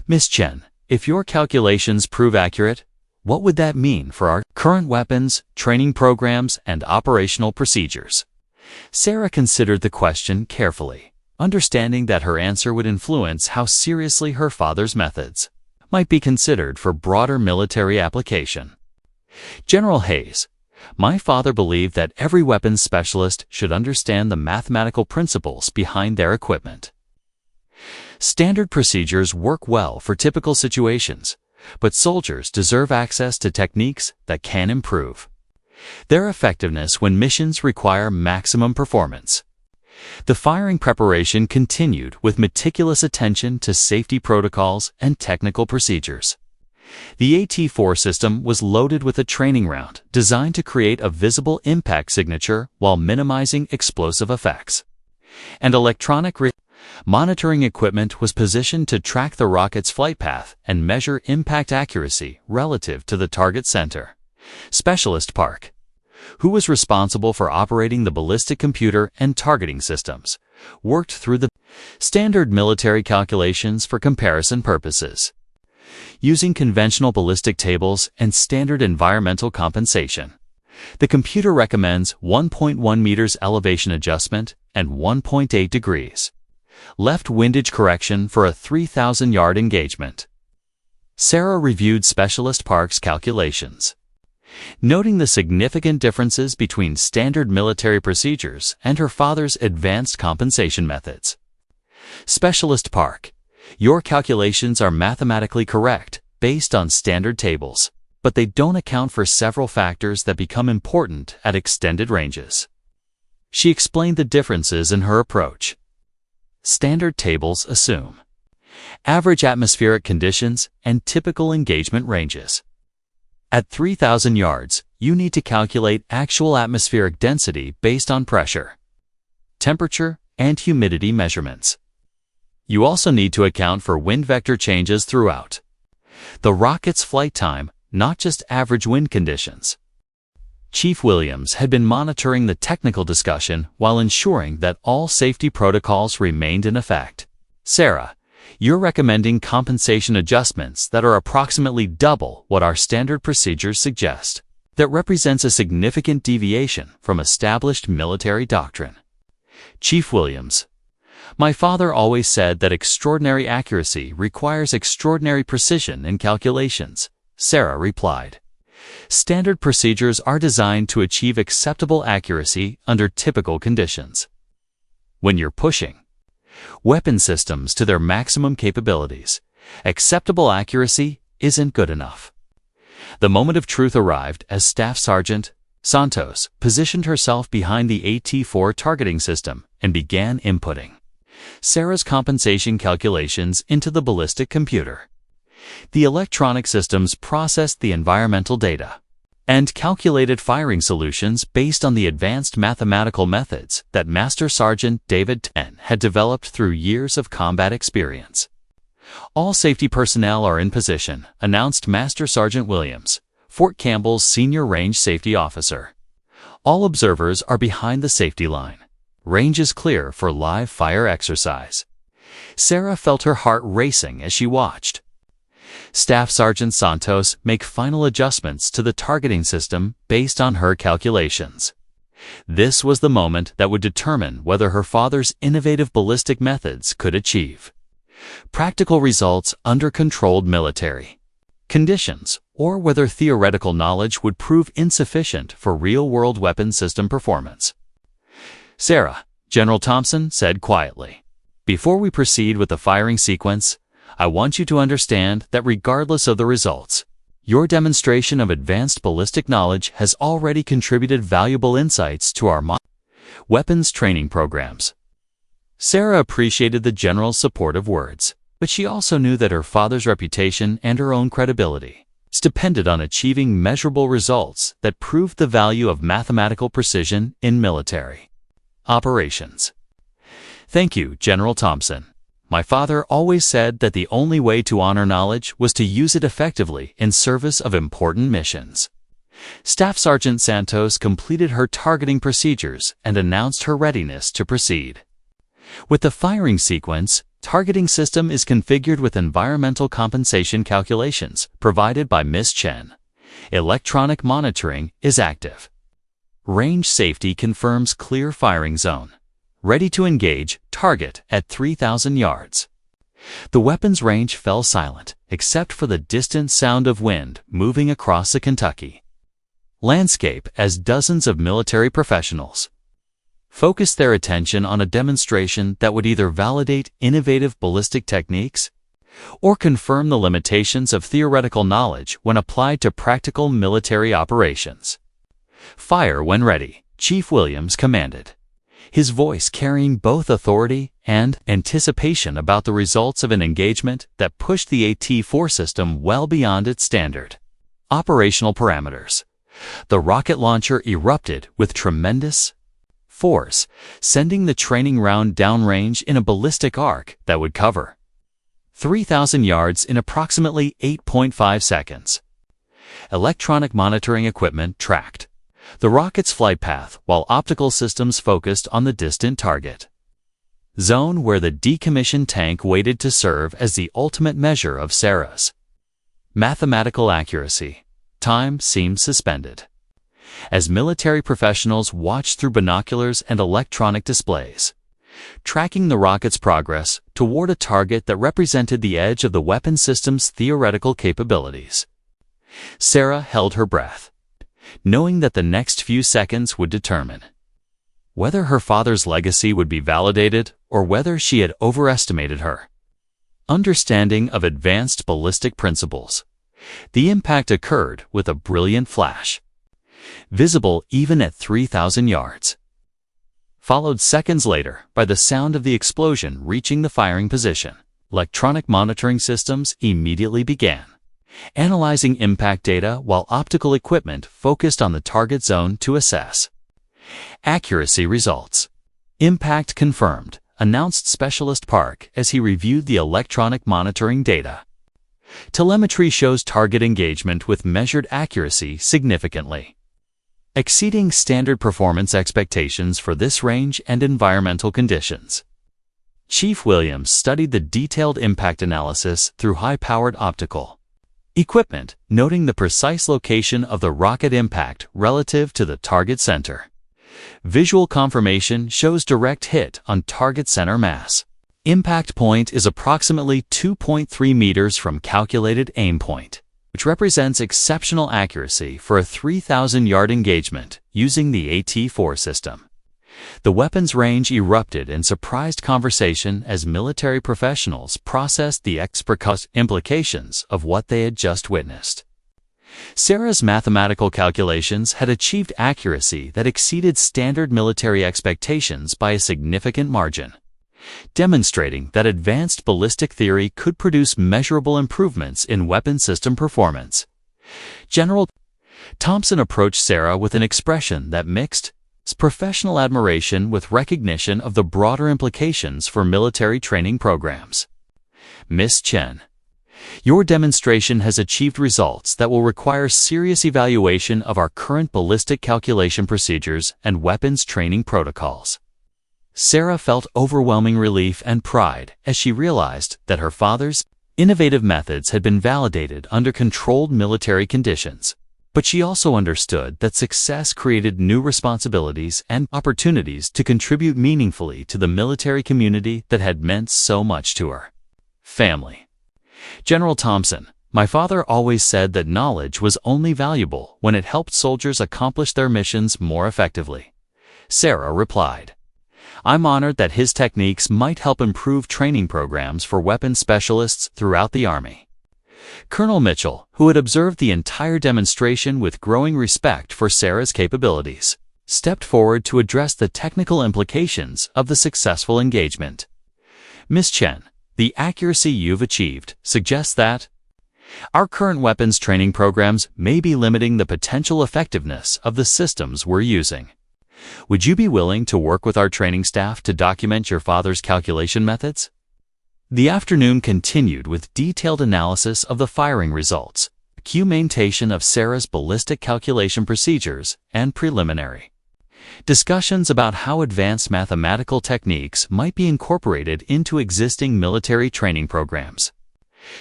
"Miss Chen, if your calculations prove accurate, what would that mean for our current weapons, training programs, and operational procedures?" Sarah considered the question carefully, understanding that her answer would influence how seriously her father's methods might be considered for broader military application. General Hayes: "My father believed that every weapons specialist should understand the mathematical principles behind their equipment. Standard procedures work well for typical situations, but soldiers deserve access to techniques that can improve their effectiveness when missions require maximum performance." The firing preparation continued with meticulous attention to safety protocols and technical procedures. The AT-4 system was loaded with a training round designed to create a visible impact signature while minimizing explosive effects. And electronic monitoring equipment was positioned to track the rocket's flight path and measure impact accuracy relative to the target center. Specialist Park, who was responsible for operating the ballistic computer and targeting systems, worked through the standard military calculations for comparison purposes. Using conventional ballistic tables and standard environmental compensation, the computer recommends 1.1 meters elevation adjustment and 1.8 degrees left windage correction for a 3,000-yard engagement. Sarah reviewed Specialist Park's calculations, noting the significant differences between standard military procedures and her father's advanced compensation methods. Specialist Park: "Your calculations are mathematically correct based on standard tables, but they don't account for several factors that become important at extended ranges." She explained the differences in her approach. Standard tables assume average atmospheric conditions and typical engagement ranges. At 3,000 yards, you need to calculate actual atmospheric density based on pressure, temperature, and humidity measurements. You also need to account for wind vector changes throughout the rocket's flight time, not just average wind conditions. Chief Williams had been monitoring the technical discussion while ensuring that all safety protocols remained in effect. "Sarah, you're recommending compensation adjustments that are approximately double what our standard procedures suggest. That represents a significant deviation from established military doctrine." Chief Williams: "My father always said that extraordinary accuracy requires extraordinary precision in calculations," Sarah replied. "Standard procedures are designed to achieve acceptable accuracy under typical conditions. When you're pushing weapon systems to their maximum capabilities, acceptable accuracy isn't good enough." The moment of truth arrived as Staff Sergeant Santos positioned herself behind the AT-4 targeting system and began inputting Sarah's compensation calculations into the ballistic computer. The electronic systems processed the environmental data and calculated firing solutions based on the advanced mathematical methods that Master Sergeant David Chen had developed through years of combat experience. "All safety personnel are in position," announced Master Sergeant Williams, Fort Campbell's senior range safety officer. "All observers are behind the safety line. Range is clear for live fire exercise." Sarah felt her heart racing as she watched. Staff Sergeant Santos make final adjustments to the targeting system based on her calculations. This was the moment that would determine whether her father's innovative ballistic methods could achieve practical results under controlled military conditions, or whether theoretical knowledge would prove insufficient for real-world weapon system performance. "Sarah," General Thompson said quietly, "before we proceed with the firing sequence, I want you to understand that regardless of the results, your demonstration of advanced ballistic knowledge has already contributed valuable insights to our weapons training programs." Sarah appreciated the general's supportive words, but she also knew that her father's reputation and her own credibility depended on achieving measurable results that proved the value of mathematical precision in military operations. "Thank you, General Thompson. My father always said that the only way to honor knowledge was to use it effectively in service of important missions." Staff Sergeant Santos completed her targeting procedures and announced her readiness to proceed. With the firing sequence, targeting system is configured with environmental compensation calculations provided by Ms. Chen. Electronic monitoring is active. Range safety confirms clear firing zone. Ready to engage, target at 3,000 yards. The weapon's range fell silent, except for the distant sound of wind moving across the Kentucky landscape as dozens of military professionals focused their attention on a demonstration that would either validate innovative ballistic techniques or confirm the limitations of theoretical knowledge when applied to practical military operations. "Fire when ready," Chief Williams commanded, his voice carrying both authority and anticipation about the results of an engagement that pushed the AT-4 system well beyond its standard operational parameters. The rocket launcher erupted with tremendous force, sending the training round downrange in a ballistic arc that would cover 3,000 yards in approximately 8.5 seconds. Electronic monitoring equipment tracked the rocket's flight path while optical systems focused on the distant target zone where the decommissioned tank waited to serve as the ultimate measure of Sarah's mathematical accuracy. Time seemed suspended as military professionals watched through binoculars and electronic displays, tracking the rocket's progress toward a target that represented the edge of the weapon system's theoretical capabilities. Sarah held her breath, knowing that the next few seconds would determine whether her father's legacy would be validated or whether she had overestimated her understanding of advanced ballistic principles. The impact occurred with a brilliant flash, visible even at 3,000 yards, followed seconds later by the sound of the explosion reaching the firing position. Electronic monitoring systems immediately began analyzing impact data while optical equipment focused on the target zone to assess accuracy results. "Impact confirmed," announced Specialist Park as he reviewed the electronic monitoring data. "Telemetry shows target engagement with measured accuracy significantly exceeding standard performance expectations for this range and environmental conditions." Chief Williams studied the detailed impact analysis through high-powered optical equipment, noting the precise location of the rocket impact relative to the target center. Visual confirmation shows direct hit on target center mass. Impact point is approximately 2.3 meters from calculated aim point, which represents exceptional accuracy for a 3,000-yard engagement using the AT-4 system. The weapon's range erupted in surprised conversation as military professionals processed the implications of what they had just witnessed. Sarah's mathematical calculations had achieved accuracy that exceeded standard military expectations by a significant margin, demonstrating that advanced ballistic theory could produce measurable improvements in weapon system performance. General Thompson approached Sarah with an expression that mixed professional admiration with recognition of the broader implications for military training programs. "Ms. Chen, your demonstration has achieved results that will require serious evaluation of our current ballistic calculation procedures and weapons training protocols." Sarah felt overwhelming relief and pride as she realized that her father's Innovative methods had been validated under controlled military conditions, but she also understood that success created new responsibilities and opportunities to contribute meaningfully to the military community that had meant so much to her. Family. General Thompson, my father always said that knowledge was only valuable when it helped soldiers accomplish their missions more effectively. Sarah replied. I'm honored that his techniques might help improve training programs for weapons specialists throughout the Army. Colonel Mitchell, who had observed the entire demonstration with growing respect for Sarah's capabilities, stepped forward to address the technical implications of the successful engagement. Miss Chen, the accuracy you've achieved suggests that our current weapons training programs may be limiting the potential effectiveness of the systems we're using. Would you be willing to work with our training staff to document your father's calculation methods? The afternoon continued with detailed analysis of the firing results, documentation of Sarah's ballistic calculation procedures, and preliminary discussions about how advanced mathematical techniques might be incorporated into existing military training programs.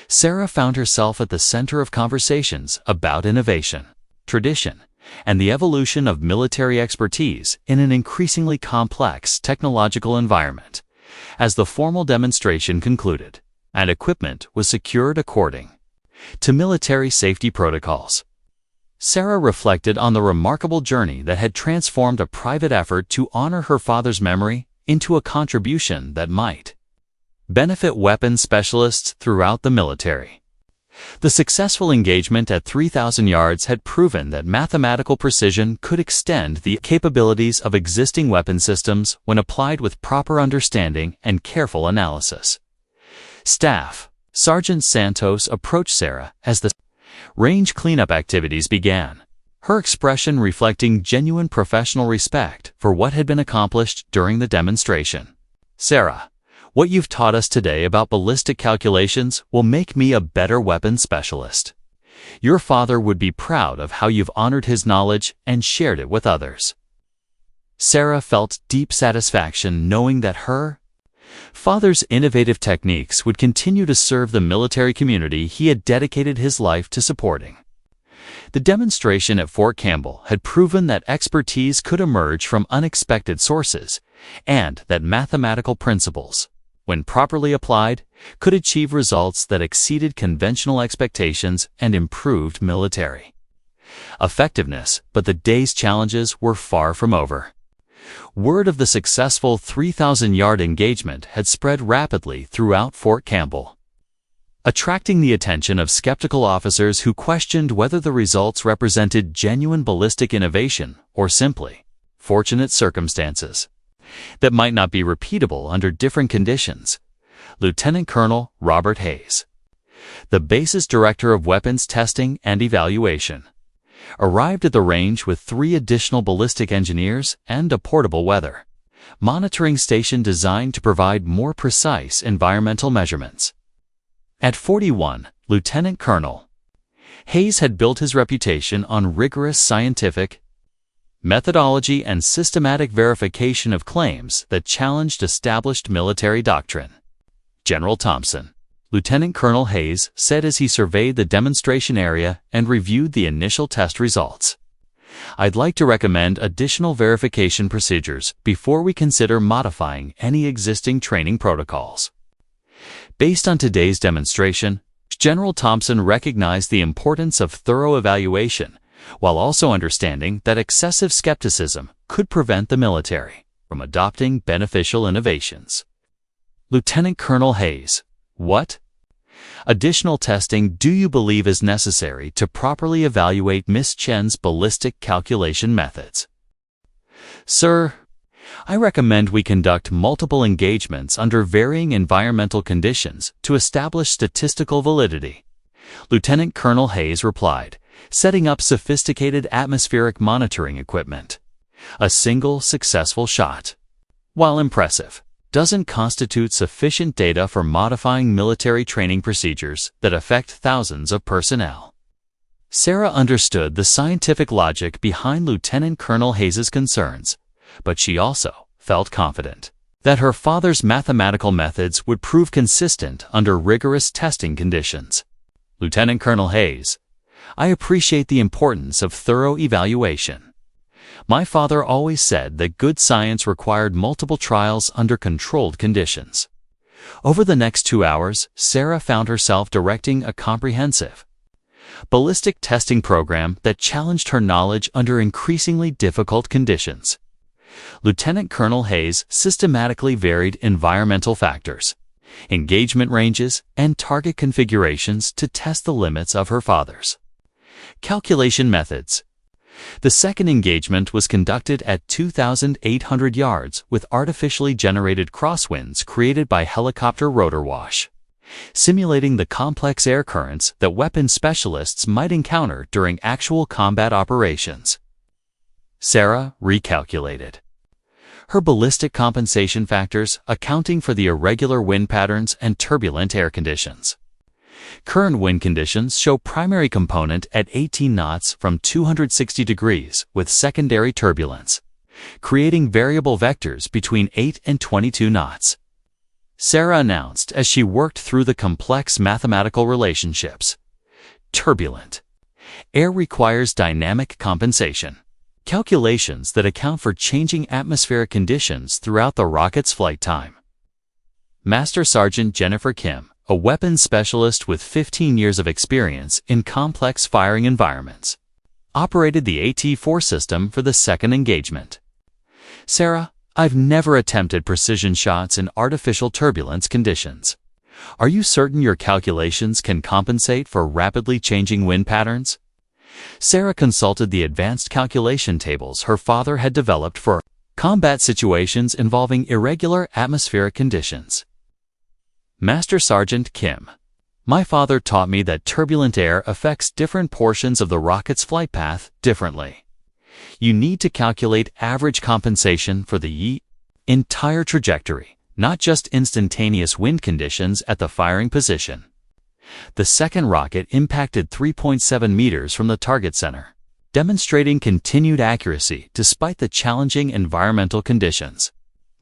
Sarah found herself at the center of conversations about innovation, tradition, and the evolution of military expertise in an increasingly complex technological environment. As the formal demonstration concluded, and equipment was secured according to military safety protocols, Sarah reflected on the remarkable journey that had transformed a private effort to honor her father's memory into a contribution that might benefit weapons specialists throughout the military. The successful engagement at 3,000 yards had proven that mathematical precision could extend the capabilities of existing weapon systems when applied with proper understanding and careful analysis. Staff Sergeant Santos approached Sarah as the range cleanup activities began, her expression reflecting genuine professional respect for what had been accomplished during the demonstration. Sarah, what you've taught us today about ballistic calculations will make me a better weapons specialist. Your father would be proud of how you've honored his knowledge and shared it with others. Sarah felt deep satisfaction knowing that her father's innovative techniques would continue to serve the military community he had dedicated his life to supporting. The demonstration at Fort Campbell had proven that expertise could emerge from unexpected sources and that mathematical principles, when properly applied, could achieve results that exceeded conventional expectations and improved military effectiveness, but the day's challenges were far from over. Word of the successful 3,000-yard engagement had spread rapidly throughout Fort Campbell, attracting the attention of skeptical officers who questioned whether the results represented genuine ballistic innovation or simply fortunate circumstances that might not be repeatable under different conditions. Lieutenant Colonel Robert Hayes, the base's director of weapons testing and evaluation, arrived at the range with 3 additional ballistic engineers and a portable weather monitoring station designed to provide more precise environmental measurements. At 41, Lieutenant Colonel Hayes had built his reputation on rigorous scientific methodology and systematic verification of claims that challenged established military doctrine. General Thompson, Lieutenant Colonel Hayes said as he surveyed the demonstration area and reviewed the initial test results, I'd like to recommend additional verification procedures before we consider modifying any existing training protocols. Based on today's demonstration, General Thompson recognized the importance of thorough evaluation, while also understanding that excessive skepticism could prevent the military from adopting beneficial innovations. Lieutenant Colonel Hayes, what additional testing do you believe is necessary to properly evaluate Miss Chen's ballistic calculation methods? Sir, I recommend we conduct multiple engagements under varying environmental conditions to establish statistical validity, Lieutenant Colonel Hayes replied, setting up sophisticated atmospheric monitoring equipment. A single successful shot, while impressive, doesn't constitute sufficient data for modifying military training procedures that affect thousands of personnel. Sarah understood the scientific logic behind Lieutenant Colonel Hayes' concerns, but she also felt confident that her father's mathematical methods would prove consistent under rigorous testing conditions. Lieutenant Colonel Hayes: I appreciate the importance of thorough evaluation. My father always said that good science required multiple trials under controlled conditions. Over the next 2 hours, Sarah found herself directing a comprehensive ballistic testing program that challenged her knowledge under increasingly difficult conditions. Lieutenant Colonel Hayes systematically varied environmental factors, engagement ranges, and target configurations to test the limits of her father's calculation methods. The second engagement was conducted at 2,800 yards with artificially generated crosswinds created by helicopter rotor wash, simulating the complex air currents that weapons specialists might encounter during actual combat operations. Sarah recalculated her ballistic compensation factors, accounting for the irregular wind patterns and turbulent air conditions. Current wind conditions show primary component at 18 knots from 260 degrees with secondary turbulence, creating variable vectors between 8 and 22 knots. Sarah announced as she worked through the complex mathematical relationships. Turbulent air requires dynamic compensation, calculations that account for changing atmospheric conditions throughout the rocket's flight time. Master Sergeant Jennifer Kim, a weapons specialist with 15 years of experience in complex firing environments, operated the AT-4 system for the second engagement. Sarah: I've never attempted precision shots in artificial turbulence conditions. Are you certain your calculations can compensate for rapidly changing wind patterns? Sarah consulted the advanced calculation tables her father had developed for combat situations involving irregular atmospheric conditions. Master Sergeant Kim: My father taught me that turbulent air affects different portions of the rocket's flight path differently. You need to calculate average compensation for the entire trajectory, not just instantaneous wind conditions at the firing position. The second rocket impacted 3.7 meters from the target center, demonstrating continued accuracy despite the challenging environmental conditions.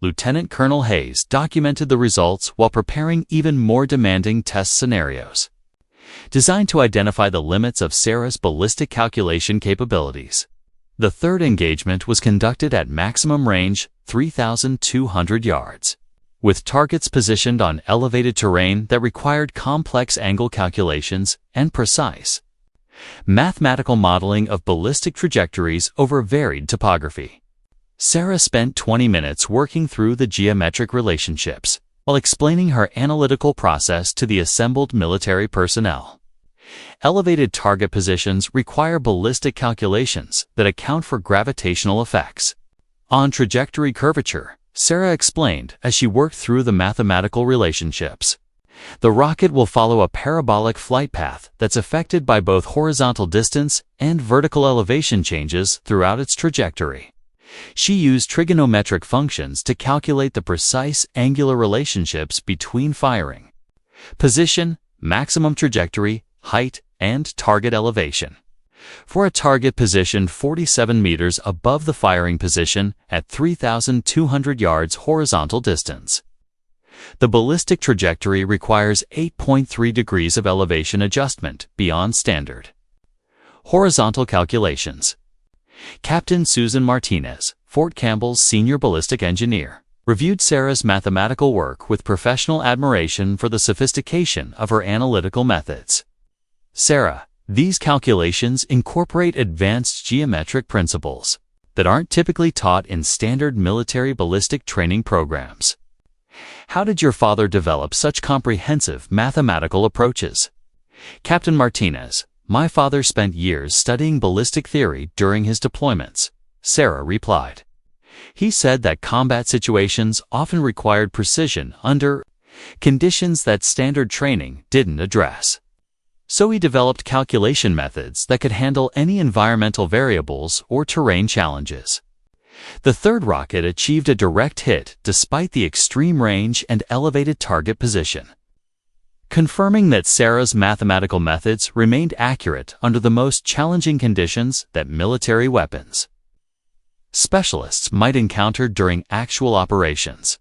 Lieutenant Colonel Hayes documented the results while preparing even more demanding test scenarios, designed to identify the limits of Sarah's ballistic calculation capabilities. The third engagement was conducted at maximum range, 3,200 yards, with targets positioned on elevated terrain that required complex angle calculations and precise mathematical modeling of ballistic trajectories over varied topography. Sarah spent 20 minutes working through the geometric relationships while explaining her analytical process to the assembled military personnel. Elevated target positions require ballistic calculations that account for gravitational effects on trajectory curvature, Sarah explained as she worked through the mathematical relationships. The rocket will follow a parabolic flight path that's affected by both horizontal distance and vertical elevation changes throughout its trajectory. She used trigonometric functions to calculate the precise angular relationships between firing position, maximum trajectory, height, and target elevation. For a target position 47 meters above the firing position at 3,200 yards horizontal distance. The ballistic trajectory requires 8.3 degrees of elevation adjustment beyond standard horizontal calculations. Captain Susan Martinez, Fort Campbell's senior ballistic engineer, reviewed Sarah's mathematical work with professional admiration for the sophistication of her analytical methods. Sarah: These calculations incorporate advanced geometric principles that aren't typically taught in standard military ballistic training programs. How did your father develop such comprehensive mathematical approaches? Captain Martinez: My father spent years studying ballistic theory during his deployments, Sarah replied. He said that combat situations often required precision under conditions that standard training didn't address. So he developed calculation methods that could handle any environmental variables or terrain challenges. The third rocket achieved a direct hit despite the extreme range and elevated target position, confirming that Sarah's mathematical methods remained accurate under the most challenging conditions that military weapons specialists might encounter during actual operations.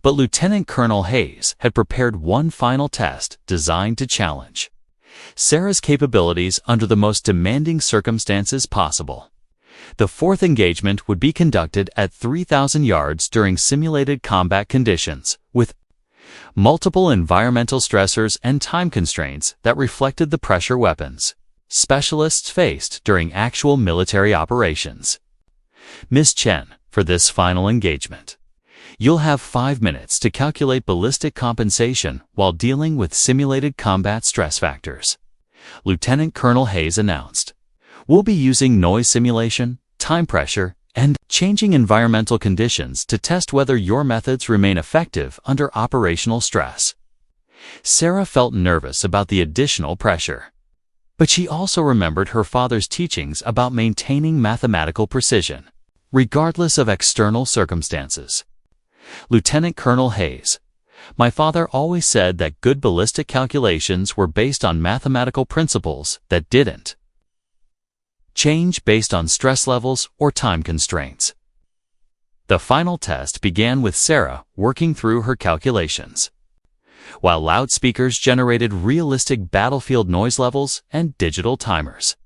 But Lieutenant Colonel Hayes had prepared one final test designed to challenge Sarah's capabilities under the most demanding circumstances possible. The fourth engagement would be conducted at 3,000 yards during simulated combat conditions, with multiple environmental stressors and time constraints that reflected the pressure weapons specialists faced during actual military operations. Ms. Chen, for this final engagement, you'll have 5 minutes to calculate ballistic compensation while dealing with simulated combat stress factors, Lieutenant Colonel Hayes announced. We'll be using noise simulation, time pressure, and changing environmental conditions to test whether your methods remain effective under operational stress. Sarah felt nervous about the additional pressure, but she also remembered her father's teachings about maintaining mathematical precision, regardless of external circumstances. Lieutenant Colonel Hayes, my father always said that good ballistic calculations were based on mathematical principles that didn't change based on stress levels or time constraints. The final test began with Sarah working through her calculations, while loudspeakers generated realistic battlefield noise levels and digital timers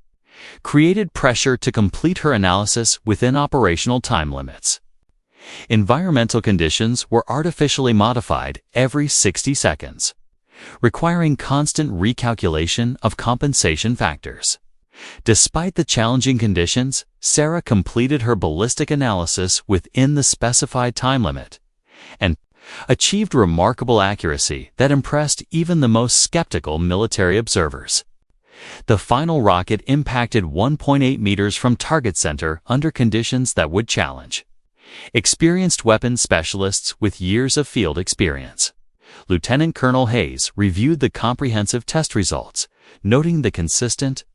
created pressure to complete her analysis within operational time limits. Environmental conditions were artificially modified every 60 seconds, requiring constant recalculation of compensation factors. Despite the challenging conditions, Sarah completed her ballistic analysis within the specified time limit and achieved remarkable accuracy that impressed even the most skeptical military observers. The final rocket impacted 1.8 meters from target center under conditions that would challenge experienced weapons specialists with years of field experience. Lieutenant Colonel Hayes reviewed the comprehensive test results, noting the consistent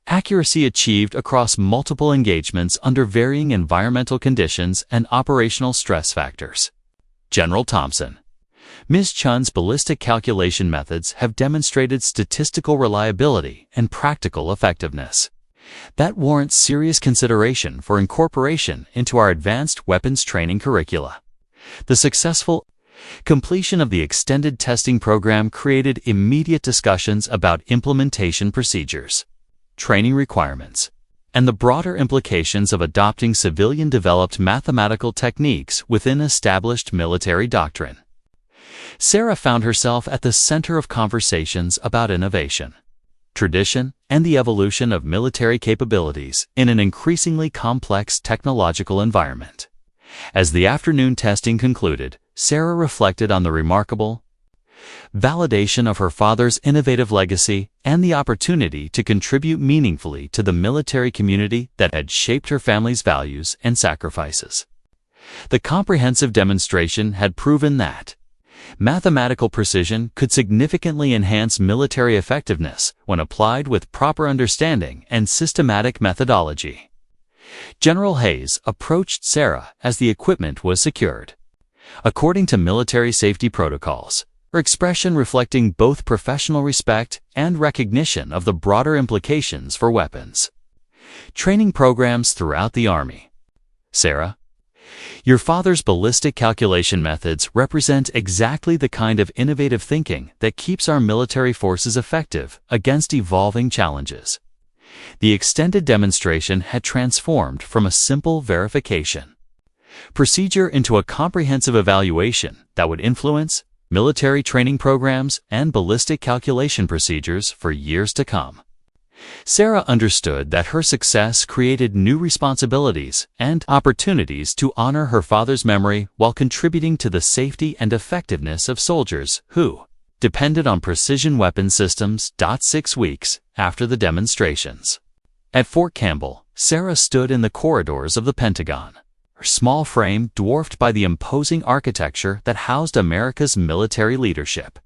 accuracy achieved across multiple engagements under varying environmental conditions and operational stress factors. General Thompson, Ms. Chen's ballistic calculation methods have demonstrated statistical reliability and practical effectiveness that warrants serious consideration for incorporation into our advanced weapons training curricula. The successful completion of the extended testing program created immediate discussions about implementation procedures, training requirements, and the broader implications of adopting civilian-developed mathematical techniques within established military doctrine. Sarah found herself at the center of conversations about innovation, tradition, and the evolution of military capabilities in an increasingly complex technological environment. As the afternoon testing concluded, Sarah reflected on the remarkable validation of her father's innovative legacy and the opportunity to contribute meaningfully to the military community that had shaped her family's values and sacrifices. The comprehensive demonstration had proven that mathematical precision could significantly enhance military effectiveness when applied with proper understanding and systematic methodology. General Hayes approached Sarah as the equipment was secured, according to military safety protocols, her expression reflecting both professional respect and recognition of the broader implications for weapons training programs throughout the Army. Sarah, your father's ballistic calculation methods represent exactly the kind of innovative thinking that keeps our military forces effective against evolving challenges. The extended demonstration had transformed from a simple verification procedure into a comprehensive evaluation that would influence military training programs and ballistic calculation procedures for years to come. Sarah understood that her success created new responsibilities and opportunities to honor her father's memory while contributing to the safety and effectiveness of soldiers who depended on precision weapon systems. 6 weeks after the demonstrations, at Fort Campbell, Sarah stood in the corridors of the Pentagon, her small frame dwarfed by the imposing architecture that housed America's military leadership.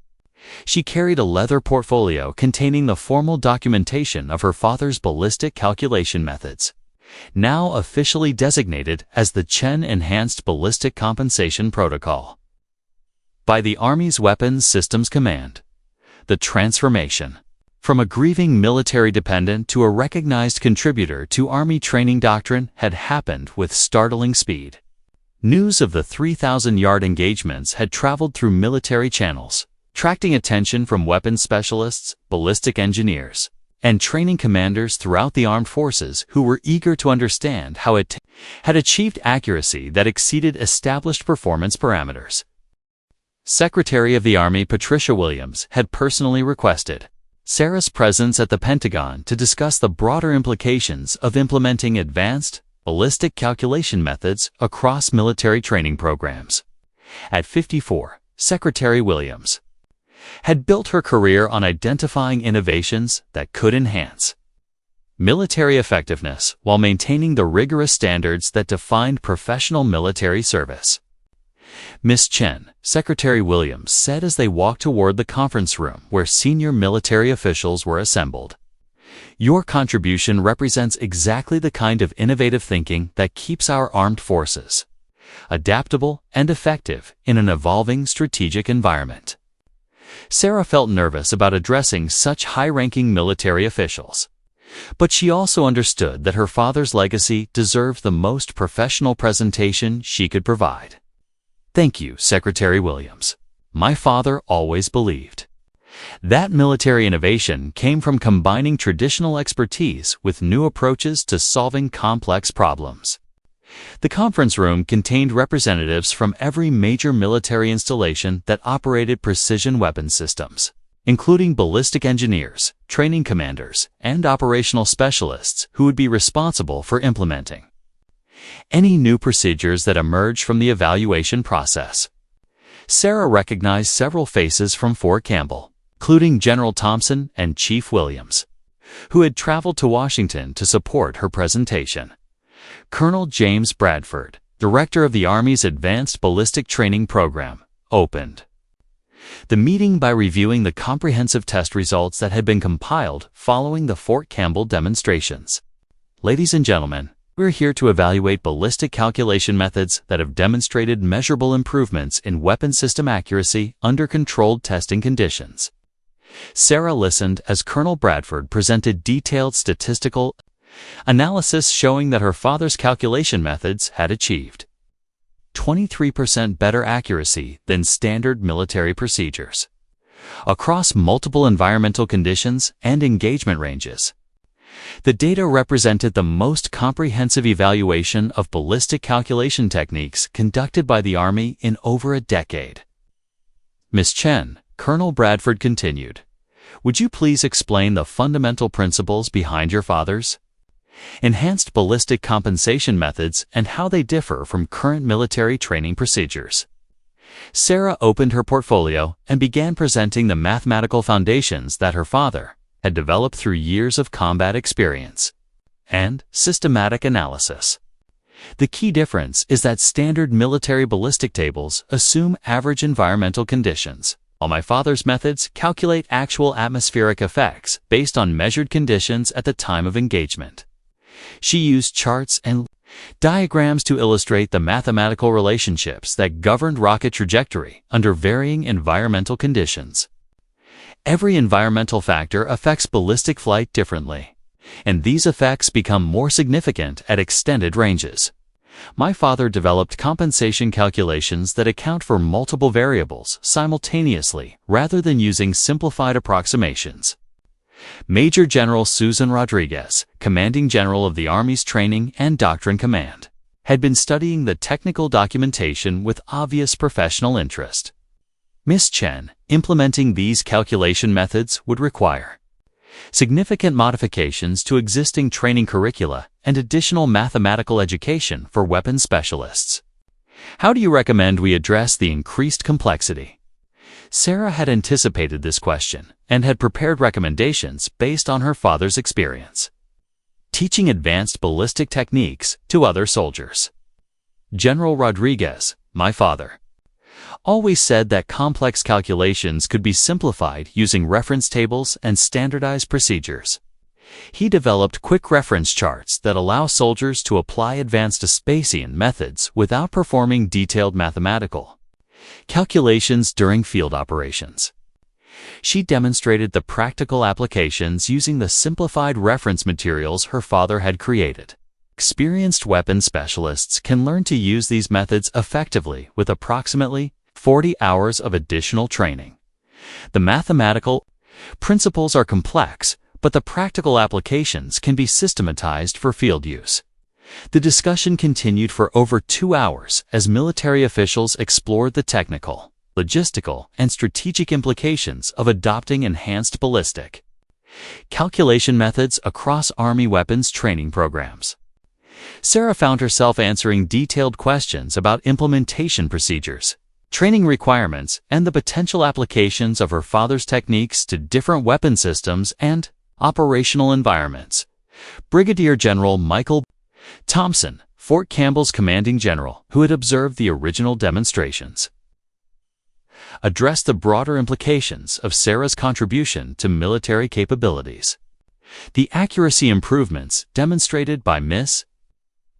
She carried a leather portfolio containing the formal documentation of her father's ballistic calculation methods, now officially designated as the Chen Enhanced Ballistic Compensation Protocol by the Army's Weapons Systems Command. The transformation from a grieving military dependent to a recognized contributor to Army training doctrine had happened with startling speed. News of the 3,000-yard engagements had traveled through military channels, attracting attention from weapons specialists, ballistic engineers, and training commanders throughout the armed forces who were eager to understand how it had achieved accuracy that exceeded established performance parameters. Secretary of the Army Patricia Williams had personally requested Sarah's presence at the Pentagon to discuss the broader implications of implementing advanced, ballistic calculation methods across military training programs. At 54, Secretary Williams had built her career on identifying innovations that could enhance military effectiveness while maintaining the rigorous standards that defined professional military service. Ms. Chen, Secretary Williams said as they walked toward the conference room where senior military officials were assembled, "Your contribution represents exactly the kind of innovative thinking that keeps our armed forces adaptable and effective in an evolving strategic environment." Sarah felt nervous about addressing such high-ranking military officials, but she also understood that her father's legacy deserved the most professional presentation she could provide. "Thank you, Secretary Williams. My father always believed that military innovation came from combining traditional expertise with new approaches to solving complex problems." The conference room contained representatives from every major military installation that operated precision weapon systems, including ballistic engineers, training commanders, and operational specialists who would be responsible for implementing any new procedures that emerged from the evaluation process. Sarah recognized several faces from Fort Campbell, including General Thompson and Chief Williams, who had traveled to Washington to support her presentation. Colonel James Bradford, director of the Army's Advanced Ballistic Training Program, opened the meeting by reviewing the comprehensive test results that had been compiled following the Fort Campbell demonstrations. "Ladies and gentlemen, we're here to evaluate ballistic calculation methods that have demonstrated measurable improvements in weapon system accuracy under controlled testing conditions." Sarah listened as Colonel Bradford presented detailed statistical analysis showing that her father's calculation methods had achieved 23% better accuracy than standard military procedures across multiple environmental conditions and engagement ranges. The data represented the most comprehensive evaluation of ballistic calculation techniques conducted by the Army in over a decade. "Ms. Chen," Colonel Bradford continued, "would you please explain the fundamental principles behind your father's enhanced ballistic compensation methods and how they differ from current military training procedures?" Sarah opened her portfolio and began presenting the mathematical foundations that her father had developed through years of combat experience and systematic analysis. "The key difference is that standard military ballistic tables assume average environmental conditions, while my father's methods calculate actual atmospheric effects based on measured conditions at the time of engagement." She used charts and diagrams to illustrate the mathematical relationships that governed rocket trajectory under varying environmental conditions. Every environmental factor affects ballistic flight differently, and these effects become more significant at extended ranges. My father developed compensation calculations that account for multiple variables simultaneously rather than using simplified approximations. Major General Susan Rodriguez, Commanding General of the Army's Training and Doctrine Command, had been studying the technical documentation with obvious professional interest. Ms. Chen, implementing these calculation methods would require significant modifications to existing training curricula and additional mathematical education for weapons specialists. "How do you recommend we address the increased complexity?" Sarah had anticipated this question and had prepared recommendations based on her father's experience. Teaching advanced ballistic techniques to other soldiers. General Rodriguez, my father, always said that complex calculations could be simplified using reference tables and standardized procedures. He developed quick reference charts that allow soldiers to apply advanced Bayesian methods without performing detailed mathematical calculations during field operations. She demonstrated the practical applications using the simplified reference materials her father had created. Experienced weapons specialists can learn to use these methods effectively with approximately 40 hours of additional training. The mathematical principles are complex, but the practical applications can be systematized for field use. The discussion continued for over 2 hours as military officials explored the technical, logistical, and strategic implications of adopting enhanced ballistic calculation methods across Army weapons training programs. Sarah found herself answering detailed questions about implementation procedures, training requirements, and the potential applications of her father's techniques to different weapon systems and operational environments. Brigadier General Michael Thompson, Fort Campbell's commanding general, who had observed the original demonstrations, addressed the broader implications of Sarah's contribution to military capabilities. The accuracy improvements demonstrated by Ms.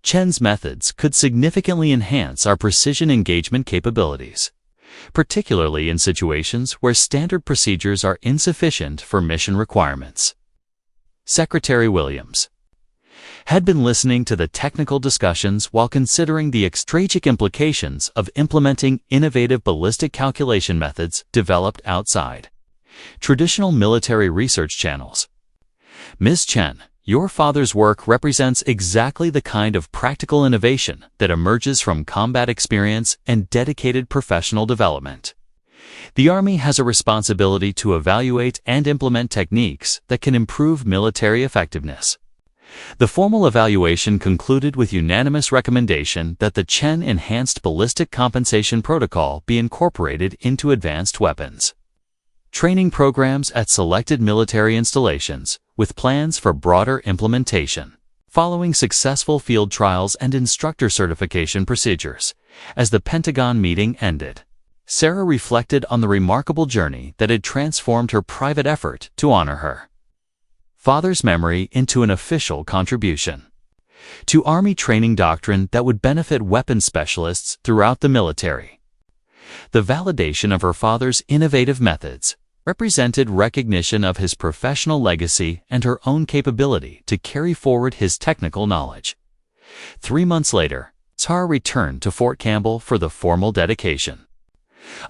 Chen's methods could significantly enhance our precision engagement capabilities, particularly in situations where standard procedures are insufficient for mission requirements. Secretary Williams had been listening to the technical discussions while considering the strategic implications of implementing innovative ballistic calculation methods developed outside traditional military research channels. Ms. Chen, your father's work represents exactly the kind of practical innovation that emerges from combat experience and dedicated professional development. The Army has a responsibility to evaluate and implement techniques that can improve military effectiveness. The formal evaluation concluded with unanimous recommendation that the Chen Enhanced Ballistic Compensation Protocol be incorporated into advanced weapons training programs at selected military installations, with plans for broader implementation. Following successful field trials and instructor certification procedures, as the Pentagon meeting ended, Sarah reflected on the remarkable journey that had transformed her private effort to honor her father's memory into an official contribution to Army training doctrine that would benefit weapons specialists throughout the military. The validation of her father's innovative methods represented recognition of his professional legacy and her own capability to carry forward his technical knowledge. 3 months later, Sarah returned to Fort Campbell for the formal dedication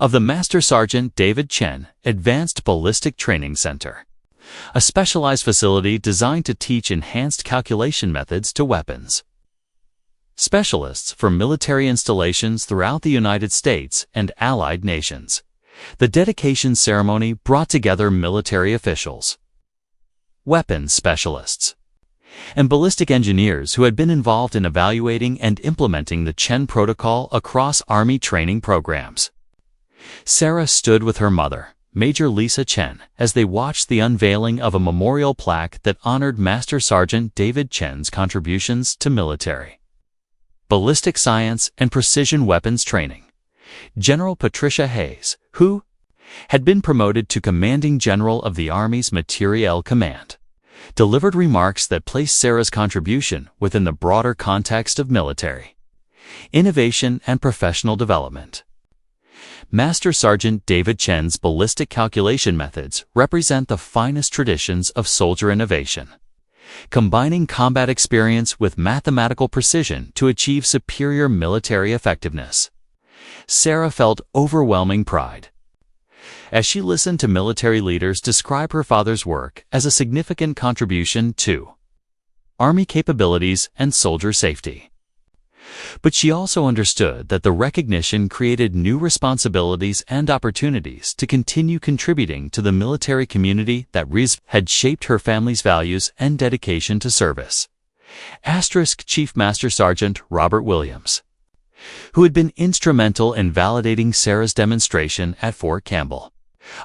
of the Master Sergeant David Chen Advanced Ballistic Training Center, a specialized facility designed to teach enhanced calculation methods to weapons specialists for military installations throughout the United States and allied nations. The dedication ceremony brought together military officials, weapons specialists, and ballistic engineers who had been involved in evaluating and implementing the Chen Protocol across Army training programs. Sarah stood with her mother, Major Lisa Chen, as they watched the unveiling of a memorial plaque that honored Master Sergeant David Chen's contributions to military ballistic science and precision weapons training. General Patricia Hayes, who had been promoted to Commanding General of the Army's Materiel Command, delivered remarks that placed Sarah's contribution within the broader context of military innovation and professional development. Master Sergeant David Chen's ballistic calculation methods represent the finest traditions of soldier innovation, combining combat experience with mathematical precision to achieve superior military effectiveness. Sarah felt overwhelming pride as she listened to military leaders describe her father's work as a significant contribution to Army capabilities and soldier safety. But she also understood that the recognition created new responsibilities and opportunities to continue contributing to the military community that had shaped her family's values and dedication to service. Chief Master Sergeant Robert Williams, who had been instrumental in validating Sarah's demonstration at Fort Campbell,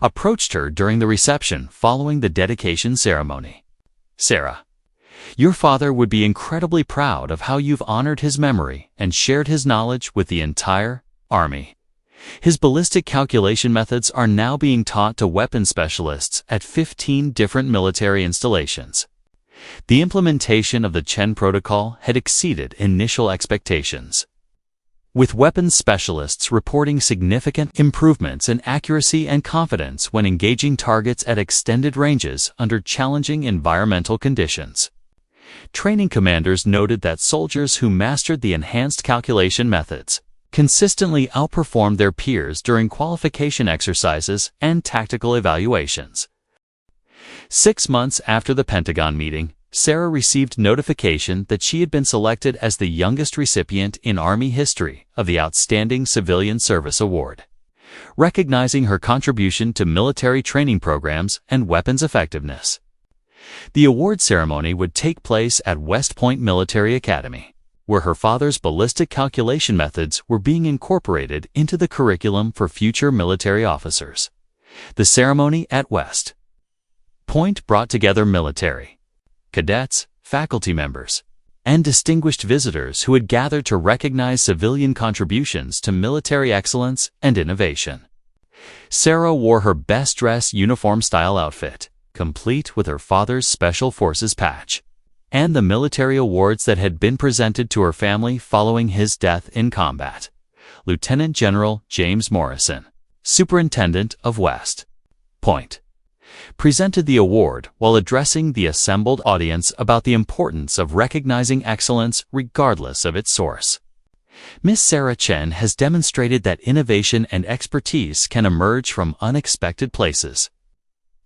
approached her during the reception following the dedication ceremony. "Sarah, your father would be incredibly proud of how you've honored his memory and shared his knowledge with the entire Army. His ballistic calculation methods are now being taught to weapons specialists at 15 different military installations." The implementation of the Chen Protocol had exceeded initial expectations, with weapons specialists reporting significant improvements in accuracy and confidence when engaging targets at extended ranges under challenging environmental conditions. Training commanders noted that soldiers who mastered the enhanced calculation methods consistently outperformed their peers during qualification exercises and tactical evaluations. 6 months after the Pentagon meeting, Sarah received notification that she had been selected as the youngest recipient in Army history of the Outstanding Civilian Service Award, recognizing her contribution to military training programs and weapons effectiveness. The award ceremony would take place at West Point Military Academy, where her father's ballistic calculation methods were being incorporated into the curriculum for future military officers. The ceremony at West Point brought together military, cadets, faculty members, and distinguished visitors who had gathered to recognize civilian contributions to military excellence and innovation. Sarah wore her best-dressed uniform-style outfit, complete with her father's Special Forces patch, and the military awards that had been presented to her family following his death in combat. Lieutenant General James Morrison, Superintendent of West Point, presented the award while addressing the assembled audience about the importance of recognizing excellence regardless of its source. Miss Sarah Chen has demonstrated that innovation and expertise can emerge from unexpected places,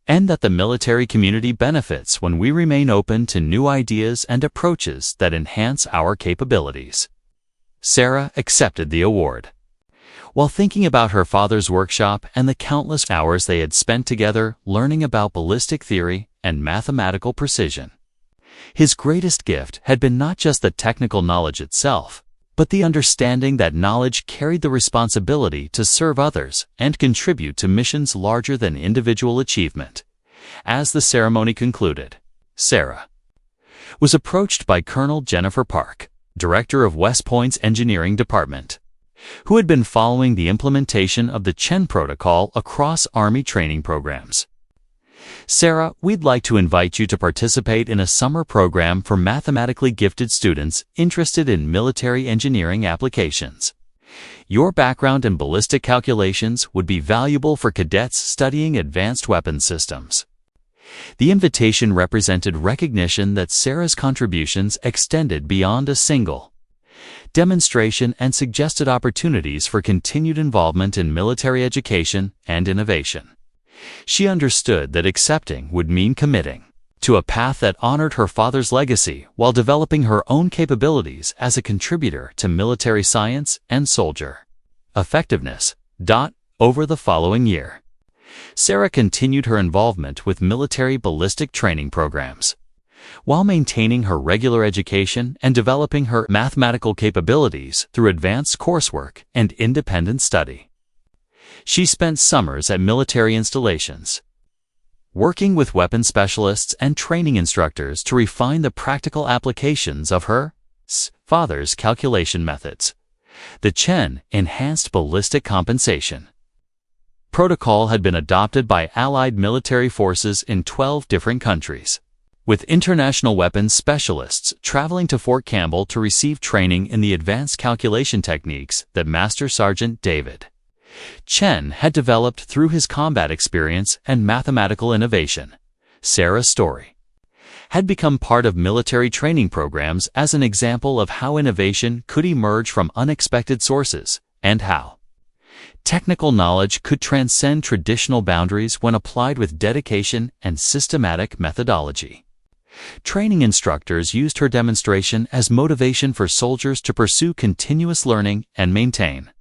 and that the military community benefits when we remain open to new ideas and approaches that enhance our capabilities. Sarah accepted the award while thinking about her father's workshop and the countless hours they had spent together learning about ballistic theory and mathematical precision. His greatest gift had been not just the technical knowledge itself, but the understanding that knowledge carried the responsibility to serve others and contribute to missions larger than individual achievement. As the ceremony concluded, Sarah was approached by Colonel Jennifer Park, director of West Point's engineering department, who had been following the implementation of the Chen protocol across Army training programs. Sarah, we'd like to invite you to participate in a summer program for mathematically gifted students interested in military engineering applications. Your background in ballistic calculations would be valuable for cadets studying advanced weapons systems. The invitation represented recognition that Sarah's contributions extended beyond a single demonstration and suggested opportunities for continued involvement in military education and innovation. She understood that accepting would mean committing to a path that honored her father's legacy while developing her own capabilities as a contributor to military science and soldier effectiveness. Over the following year, Sarah continued her involvement with military ballistic training programs, while maintaining her regular education and developing her mathematical capabilities through advanced coursework and independent study. She spent summers at military installations, working with weapons specialists and training instructors to refine the practical applications of her father's calculation methods. The Chen Enhanced Ballistic Compensation protocol had been adopted by Allied military forces in 12 different countries, with international weapons specialists traveling to Fort Campbell to receive training in the advanced calculation techniques that Master Sergeant David Chen had developed through his combat experience and mathematical innovation. Sarah's story had become part of military training programs as an example of how innovation could emerge from unexpected sources and how technical knowledge could transcend traditional boundaries when applied with dedication and systematic methodology. Training instructors used her demonstration as motivation for soldiers to pursue continuous learning and maintain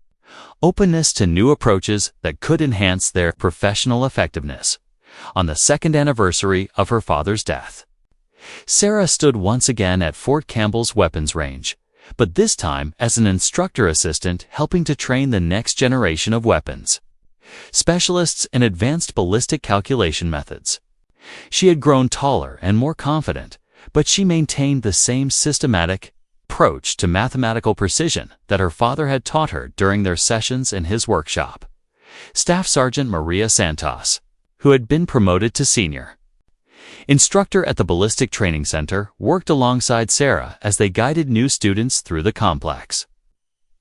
openness to new approaches that could enhance their professional effectiveness. On the second anniversary of her father's death, Sarah stood once again at Fort Campbell's weapons range, but this time as an instructor assistant helping to train the next generation of weapons specialists in advanced ballistic calculation methods. She had grown taller and more confident, but she maintained the same systematic approach to mathematical precision that her father had taught her during their sessions in his workshop. Staff Sergeant Maria Santos, who had been promoted to senior instructor at the Ballistic Training Center, worked alongside Sarah as they guided new students through the complex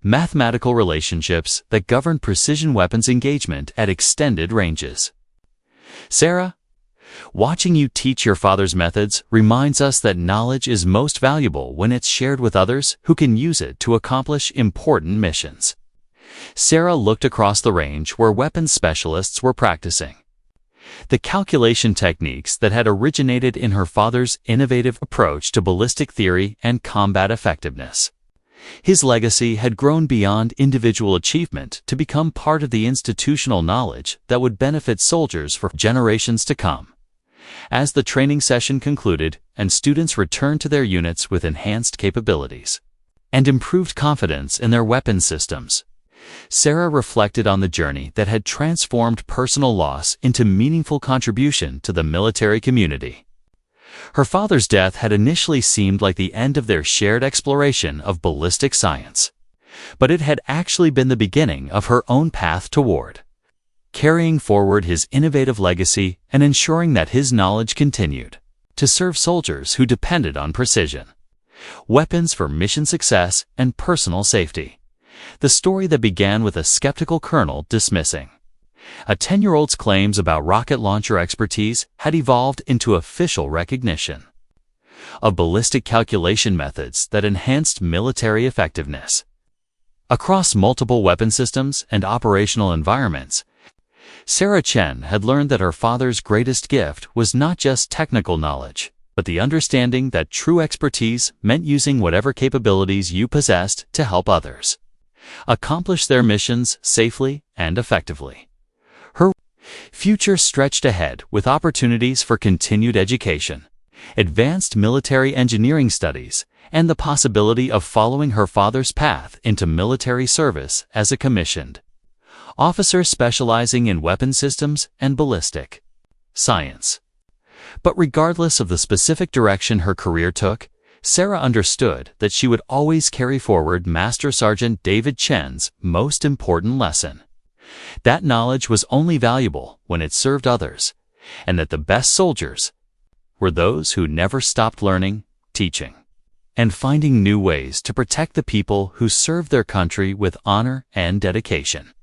mathematical relationships that govern precision weapons engagement at extended ranges. Sarah, Watching you teach your father's methods reminds us that knowledge is most valuable when it's shared with others who can use it to accomplish important missions. Sarah looked across the range where weapons specialists were practicing. The calculation techniques that had originated in her father's innovative approach to ballistic theory and combat effectiveness. His legacy had grown beyond individual achievement to become part of the institutional knowledge that would benefit soldiers for generations to come. As the training session concluded and students returned to their units with enhanced capabilities and improved confidence in their weapon systems, Sarah reflected on the journey that had transformed personal loss into meaningful contribution to the military community. Her father's death had initially seemed like the end of their shared exploration of ballistic science, but it had actually been the beginning of her own path toward carrying forward his innovative legacy and ensuring that his knowledge continued to serve soldiers who depended on precision, weapons for mission success and personal safety. The story that began with a skeptical colonel dismissing a 10-year-old's claims about rocket launcher expertise had evolved into official recognition of ballistic calculation methods that enhanced military effectiveness. Across multiple weapon systems and operational environments, Sarah Chen had learned that her father's greatest gift was not just technical knowledge, but the understanding that true expertise meant using whatever capabilities you possessed to help others accomplish their missions safely and effectively. Her future stretched ahead with opportunities for continued education, advanced military engineering studies, and the possibility of following her father's path into military service as a commissioned officer specializing in weapon systems and ballistic science. But regardless of the specific direction her career took, Sarah understood that she would always carry forward Master Sergeant David Chen's most important lesson. That knowledge was only valuable when it served others, and that the best soldiers were those who never stopped learning, teaching, and finding new ways to protect the people who served their country with honor and dedication.